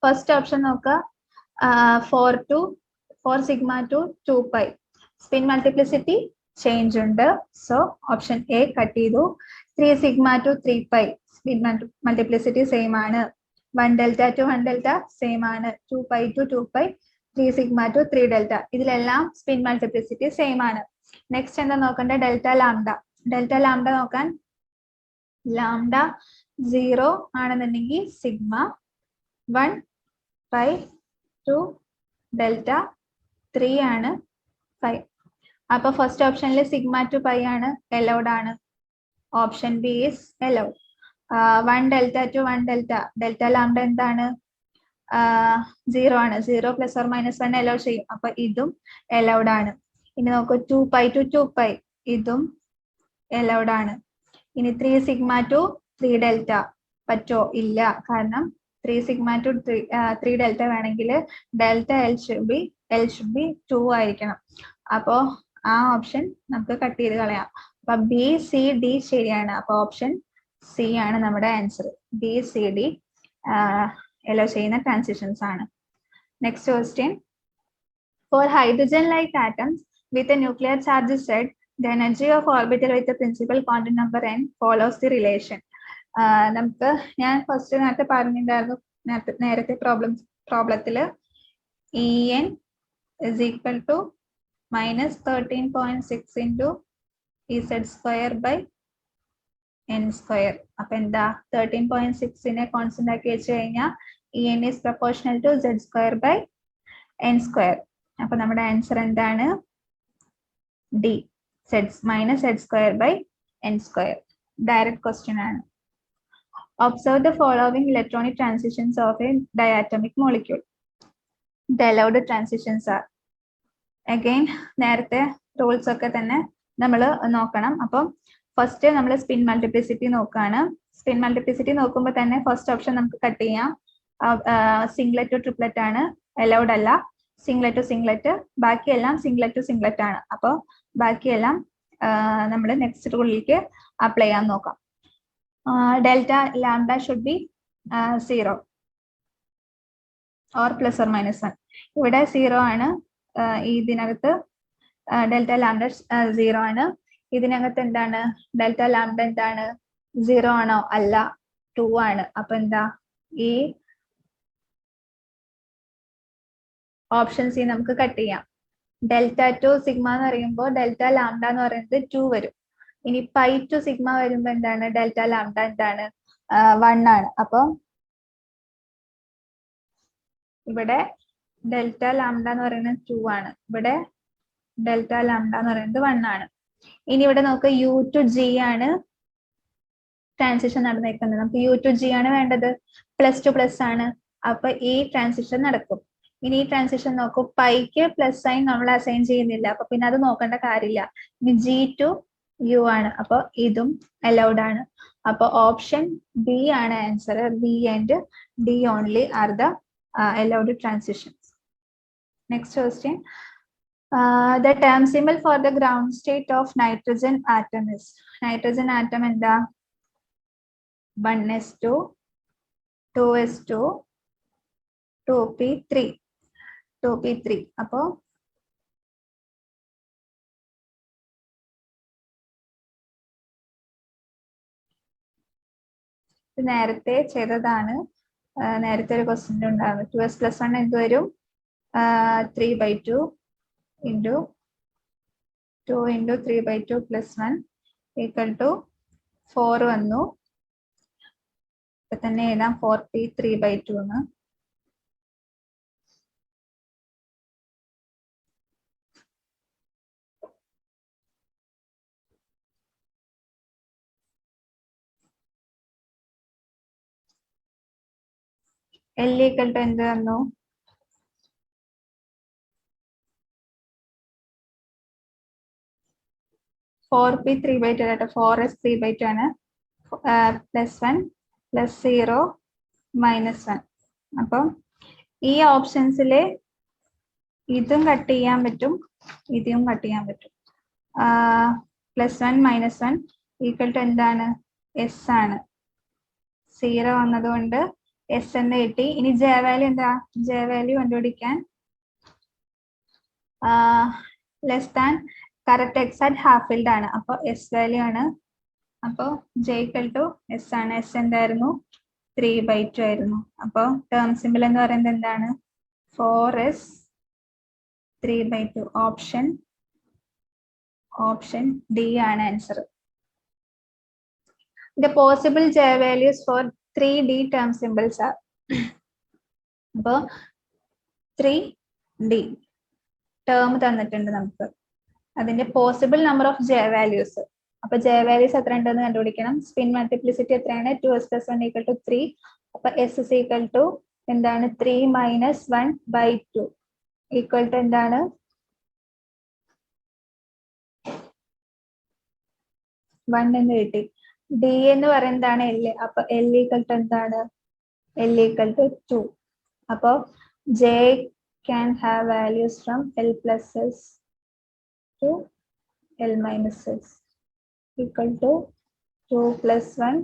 S1: first option നോക്കുക, 4 sigma to 2 pi spin multiplicity change ഉണ്ട്. So option A cut ചെയ്തു. 3 sigma to 3 pi spin multiplicity same ആണ്. 1 delta to 1 delta same ആണ്. 2 pi to 2 pi, 3 sigma to 3 delta ഇതിലെല്ലാം spin multiplicity same ആണ്. Next എന്താ നോക്കണ്ടേ? Delta lambda നോക്കാൻ, lambda 0 ആണെന്നുണ്ടെങ്കിൽ സിഗ്മ 1 pi 2 ഡെൽറ്റ 3 ആണ് 5. അപ്പൊ ഫസ്റ്റ് ഓപ്ഷനിൽ സിഗ്മ ടു പൈ ആണ്, അലൗഡ് ആണ്. Option B is allowed. 1 delta to 1 delta, delta lambda എന്താണ്? 0 ആണ്. 0 +or-1 അലൗ ചെയ്യും. അപ്പൊ ഇതും അലൗഡ് ആണ്. ഇനി നോക്കൂ, 2 pi to 2 pi ഇതും അലൗഡ് ആണ്. ഇനി 3 sigma to 3 delta പറ്റോ? ഇല്ല. കാരണം 3 sigma to 3 delta വേണമെങ്കിൽ ഡെൽറ്റ എൽ ഷുഡ് ബി 2 ആയിരിക്കണം. അപ്പോ ആ ഓപ്ഷൻ നമുക്ക് കട്ട് ചെയ്ത് കളയാം. അപ്പൊ ബി സി ഡി ശരിയാണ്. അപ്പൊ ഓപ്ഷൻ സി ആണ് നമ്മുടെ ആൻസർ. ബി സി ഡി എല്ലോ ചെയ്യുന്ന ട്രാൻസിഷൻസ് ആണ്. Next question. For hydrogen like atoms with a nuclear charge Z the energy of orbital with principal quantum number n follows the relation. നമുക്ക് ഞാൻ first നേരത്തെ പറഞ്ഞിട്ടുണ്ടായിരുന്നു, നേരത്തെ പ്രോബ്ലത്തില് En is equal to -13.6 into Ez² by n². അപ്പൊ എന്താ? 13.6നെ constant ആക്കി വെച്ച് കഴിഞ്ഞാൽ En is proportional to z square by n square. അപ്പൊ നമ്മുടെ ആൻസർ എന്താണ്? D, minus z square by n square. Direct question ആണ്. Observe the following electronic transitions of a diatomic molecule. The allowed transitions are. Again, നേരത്തെ rules ഒക്കെ തന്നെ നമ്മൾ നോക്കണം. അപ്പം ഫസ്റ്റ് നമ്മൾ സ്പിൻ മൾട്ടിപ്ലിസിറ്റി നോക്കാണ്. സ്പിൻ മൾട്ടിപ്ലിസിറ്റി നോക്കുമ്പോൾ തന്നെ ഫസ്റ്റ് ഓപ്ഷൻ നമുക്ക് കട്ട് ചെയ്യാം. സിംഗ്ലറ്റ് ടു ട്രിപ്ലറ്റ് ആണ്, അലൗഡ് അല്ല. സിംഗ്ലറ്റ് ടു സിംഗ്ലറ്റ്, ബാക്കിയെല്ലാം സിംഗ്ലറ്റ് ടു സിംഗ്ലറ്റ് ആണ്. അപ്പോൾ ബാക്കിയെല്ലാം നമ്മൾ നെക്സ്റ്റ് റൂളിലേക്ക് അപ്ലൈ ചെയ്യാൻ നോക്കാം. Delta lambda should be 0 or plus or minus 1. ഇവിടെ 0 ആണ്. ഇതിനകത്ത് ഡെൽറ്റ ലാംഡ 0 ആണ്. ഇതിനകത്ത് എന്താണ്? ഡെൽറ്റ ലാംഡ എന്താണ്? 0 ആണോ? അല്ല, 2 ആണ്. അപ്പൊ എന്താ? ഈ ഓപ്ഷൻ സി നമുക്ക് കട്ട് ചെയ്യാം. ഡെൽറ്റ ടു സിഗ്മ എന്ന് പറയുമ്പോൾ ഡെൽറ്റ ലാംഡ എന്ന് പറയുന്നത് 2 വരും. ഇനി പൈ ടു സിഗ്മ വരുമ്പോ എന്താണ്? ഡെൽറ്റ ലാംഡ എന്താണ്? 1 ആണ്. അപ്പൊ ഇവിടെ ഡെൽറ്റ ലാംഡ എന്ന് പറയുന്നത് 2 ആണ്. ഇവിടെ ഡെൽറ്റ ലാംഡ എന്ന് പറയുന്നത് 1 ആണ്. ഇനി ഇവിടെ നമുക്ക് യു ടു ജി ആണ് ട്രാൻസിഷൻ നടന്നേക്കുന്നത്. നമുക്ക് യു ടു ജി ആണ് വേണ്ടത്. പ്ലസ് ടു പ്ലസ് ആണ്. അപ്പൊ ഈ ട്രാൻസിഷൻ നടക്കും. ഇനി ഈ ട്രാൻസിഷൻ നോക്കൂ, പൈക്ക് പ്ലസ് സൈൻ നമ്മൾ അസൈൻ ചെയ്യുന്നില്ല, അപ്പൊ പിന്നെ അത് നോക്കേണ്ട കാര്യമില്ല. ഇനി ജി ടു യു ആണ്, അപ്പൊ ഇതും അലൗഡ് ആണ്. അപ്പൊ ഓപ്ഷൻ ബി ആണ് answer. B and D only are the allowed transitions. Next question. The term symbol for the ground state of nitrogen atom is. Nitrogen atom എന്താ? 1s2, 2s2, 2p3, 2p3. അപ്പോ നേരത്തെ ചെയ്തതാണ്. നേരത്തെ ഒരു question ഉണ്ടായിരുന്നു. 2s plus 1 എന്ത് വരും? 3/2 into 2 into 3/2 plus 1 equal to 4 വന്നു. ഇപ്പൊ തന്നെ എഴുതാം 4p 3/2 എന്ന്. L equal to എന്ത് വന്നു? 4p 3/2 ആയിട്ട് 4s 3/2 ആണ്. Plus 1 plus 0 minus 1. അപ്പം ഈ ഓപ്ഷൻസിലെ ഇതും കട്ട് ചെയ്യാൻ പറ്റും, ഇതും കട്ട് ചെയ്യാൻ പറ്റും. പ്ലസ് 1 മൈനസ് 1 ഈക്വൽ ടു എന്താണ്? എസ് ആണ്. 0 വന്നതുകൊണ്ട് എസ് എന്ന് കിട്ടി. ഇനി ജെ വാല്യൂ എന്താ? ജെ വാല്യൂ കണ്ടുപിടിക്കാൻ less than correct exact half filled ആണ്. അപ്പൊ എസ് വാല്യൂ ആണ്. അപ്പൊ ജെ ഈക്വൽ ടു എസ് ആണ്. എസ് എന്തായിരുന്നു? 3/2 ആയിരുന്നു. അപ്പൊ ടേം സിമ്പിൾ എന്ന് പറയുന്നത് എന്താണ്? 4s 3/2. ഓപ്ഷൻ ഡി ആണ് answer. The possible J values for 3D term symbols are. അപ്പോ 3D ടേം തന്നിട്ടുണ്ട് നമുക്ക്. അതിന്റെ possible number of J values. അപ്പൊ J values എത്ര ഉണ്ടെന്ന് കണ്ടുപിടിക്കണം. സ്പിൻ മൾട്ടിപ്ലിസിറ്റി എത്രയാണ്? 2s plus 1 equal to 3. അപ്പൊ s is equal to എന്താണ്? 3 minus 1/2 equal to എന്താണ്? 1 എന്ന് കിട്ടി. ഡി എന്ന് പറയുന്നതാണ് എൽ. അപ്പൊ എൽ ഈക്വൽ ടു എന്താണ്? L equal to 2. അപ്പൊ J can have values from L plus S to L minus S equal to 2 plus 1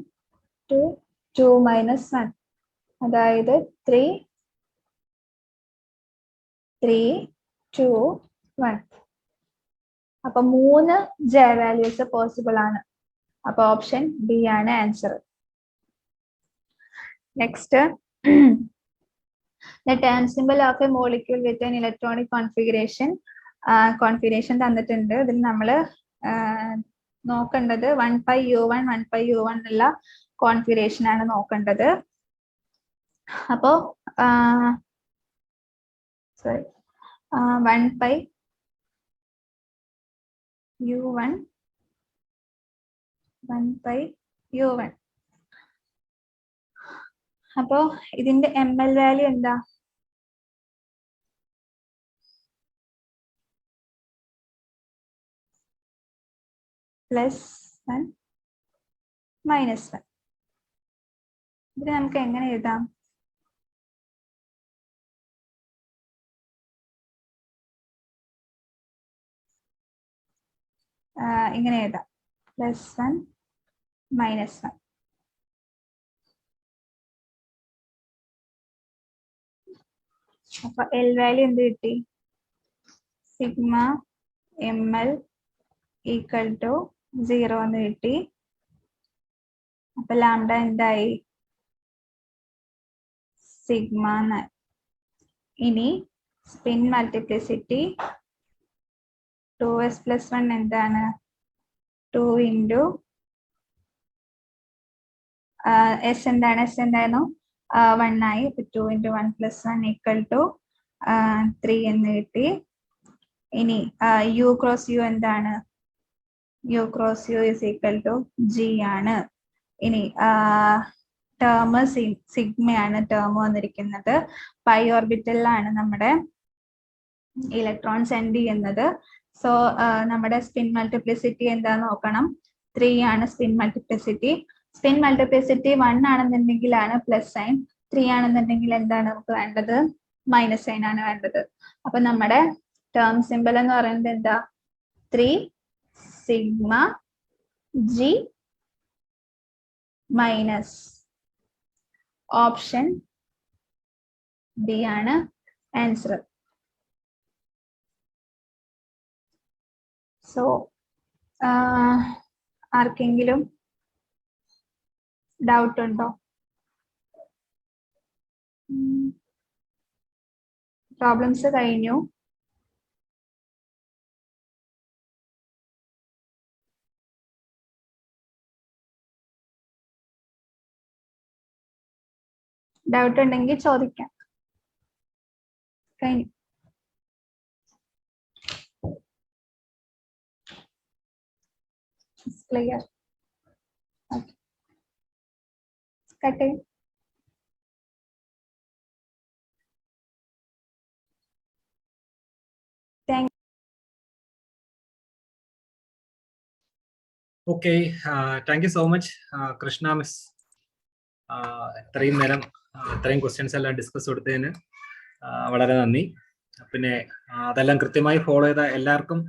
S1: to 2 minus 1. അതായത് 3 2 1. അപ്പൊ 3 ജെ വാല്യൂസ് പോസിബിൾ ആണ്. അപ്പൊ ഓപ്ഷൻ ബി ആണ് answer. Next, the term symbol of a molecule with an electronic configuration. Configuration തന്നിട്ടുണ്ട്. ഇതിൽ നമ്മൾ നോക്കേണ്ടത് 1πu1 1πu1 ഉള്ള കോൺഫിഗറേഷൻ ആണ് നോക്കേണ്ടത്. അപ്പോ sorry 1 pi u1 1 pi u1. അപ്പോ ഇതിന്റെ ml വാല്യൂ എന്താ? +1 -1. ഇത് നമുക്ക് എങ്ങനെ എഴുതാം? ഇങ്ങനെ എഴുതാം, +1 -1. അപ്പൊ എൽ വാല്യൂ എന്ത് കിട്ടി? സിഗ്മ ml = 0 എന്ന് കിട്ടി. അപ്പൊ ലാംഡ എന്തായി? സിഗ്മ. ഇനി സ്പിൻ മൾട്ടിപ്ലിസിറ്റി 2s + 1 എന്താണ്? 2 × s എന്താണ്? s എന്തായിരുന്നു? 1 ആയി. 2 × 1 + 1 = 3 എന്ന് കിട്ടി. ഇനി u × u എന്താണ്? u × u = g ആണ്. ഇനി ടേം സിഗ്മയാണ് ടേം വന്നിരിക്കുന്നത്. പൈ ഓർബിറ്റലിലാണ് നമ്മുടെ ഇലക്ട്രോൺ സെൻഡ് ചെയ്യുന്നത്. സോ നമ്മുടെ സ്പിൻ മൾട്ടിപ്ലിസിറ്റി എന്താന്ന് നോക്കണം. 3 ആണ് സ്പിൻ മൾട്ടിപ്ലിസിറ്റി. സ്പിൻ മൾട്ടിപ്ലിസിറ്റി 1 ആണെന്നുണ്ടെങ്കിലാണ് പ്ലസ് സൈൻ, 3 ആണെന്നുണ്ടെങ്കിൽ എന്താണ് നമുക്ക് വേണ്ടത്? മൈനസ് സൈൻ ആണ് വേണ്ടത്. അപ്പൊ നമ്മുടെ ടേം സിമ്പിൾ എന്ന് പറയുന്നത് എന്താ? 3 sigma g minus option D ആണ് ആൻസർ. സോ ആർക്കെങ്കിലും ഡൗട്ട് ഉണ്ടോ? പ്രോബ്ലംസ് കഴിഞ്ഞു. ഡൗട്ട് ഉണ്ടെങ്കിൽ ചോദിക്കാം. കഴിഞ്ഞു. Clear. Okay, cut. Thank.
S2: Okay, thank you so much Krishna miss. ഇത്രയും നേരം ഇത്രയും ക്വസ്റ്റ്യൻസ് എല്ലാം ഡിസ്കസ് കൊടുത്തതിന് വളരെ നന്ദി. പിന്നെ അതെല്ലാം കൃത്യമായി ഫോളോ ചെയ്ത എല്ലാവർക്കും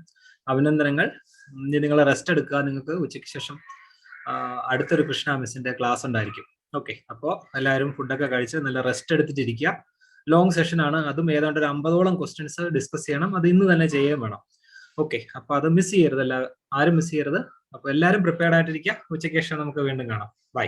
S2: അഭിനന്ദനങ്ങൾ. ഇനി നിങ്ങൾ റെസ്റ്റ് എടുക്കുക. നിങ്ങൾക്ക് ഉച്ചയ്ക്ക് ശേഷം അടുത്തൊരു കൃഷ്ണ മിസ്സിന്റെ ക്ലാസ് ഉണ്ടായിരിക്കും. ഓക്കെ, അപ്പോൾ എല്ലാവരും ഫുഡൊക്കെ കഴിച്ച് നല്ല റെസ്റ്റ് എടുത്തിട്ടിരിക്കുക. ലോങ് സെഷൻ ആണ്, അതും ഏതാണ്ട് ഒരു 50ഓളം ക്വസ്റ്റ്യൻസ് ഡിസ്കസ് ചെയ്യണം. അത് ഇന്ന് തന്നെ ചെയ്യുകയും വേണം. ഓക്കെ, അപ്പൊ അത് മിസ് ചെയ്യരുത്, ആരും മിസ് ചെയ്യരുത്. അപ്പൊ എല്ലാവരും പ്രിപ്പയർഡ് ആയിട്ടിരിക്കുക. ഉച്ചയ്ക്ക് ശേഷം നമുക്ക് വീണ്ടും കാണാം. ബൈ.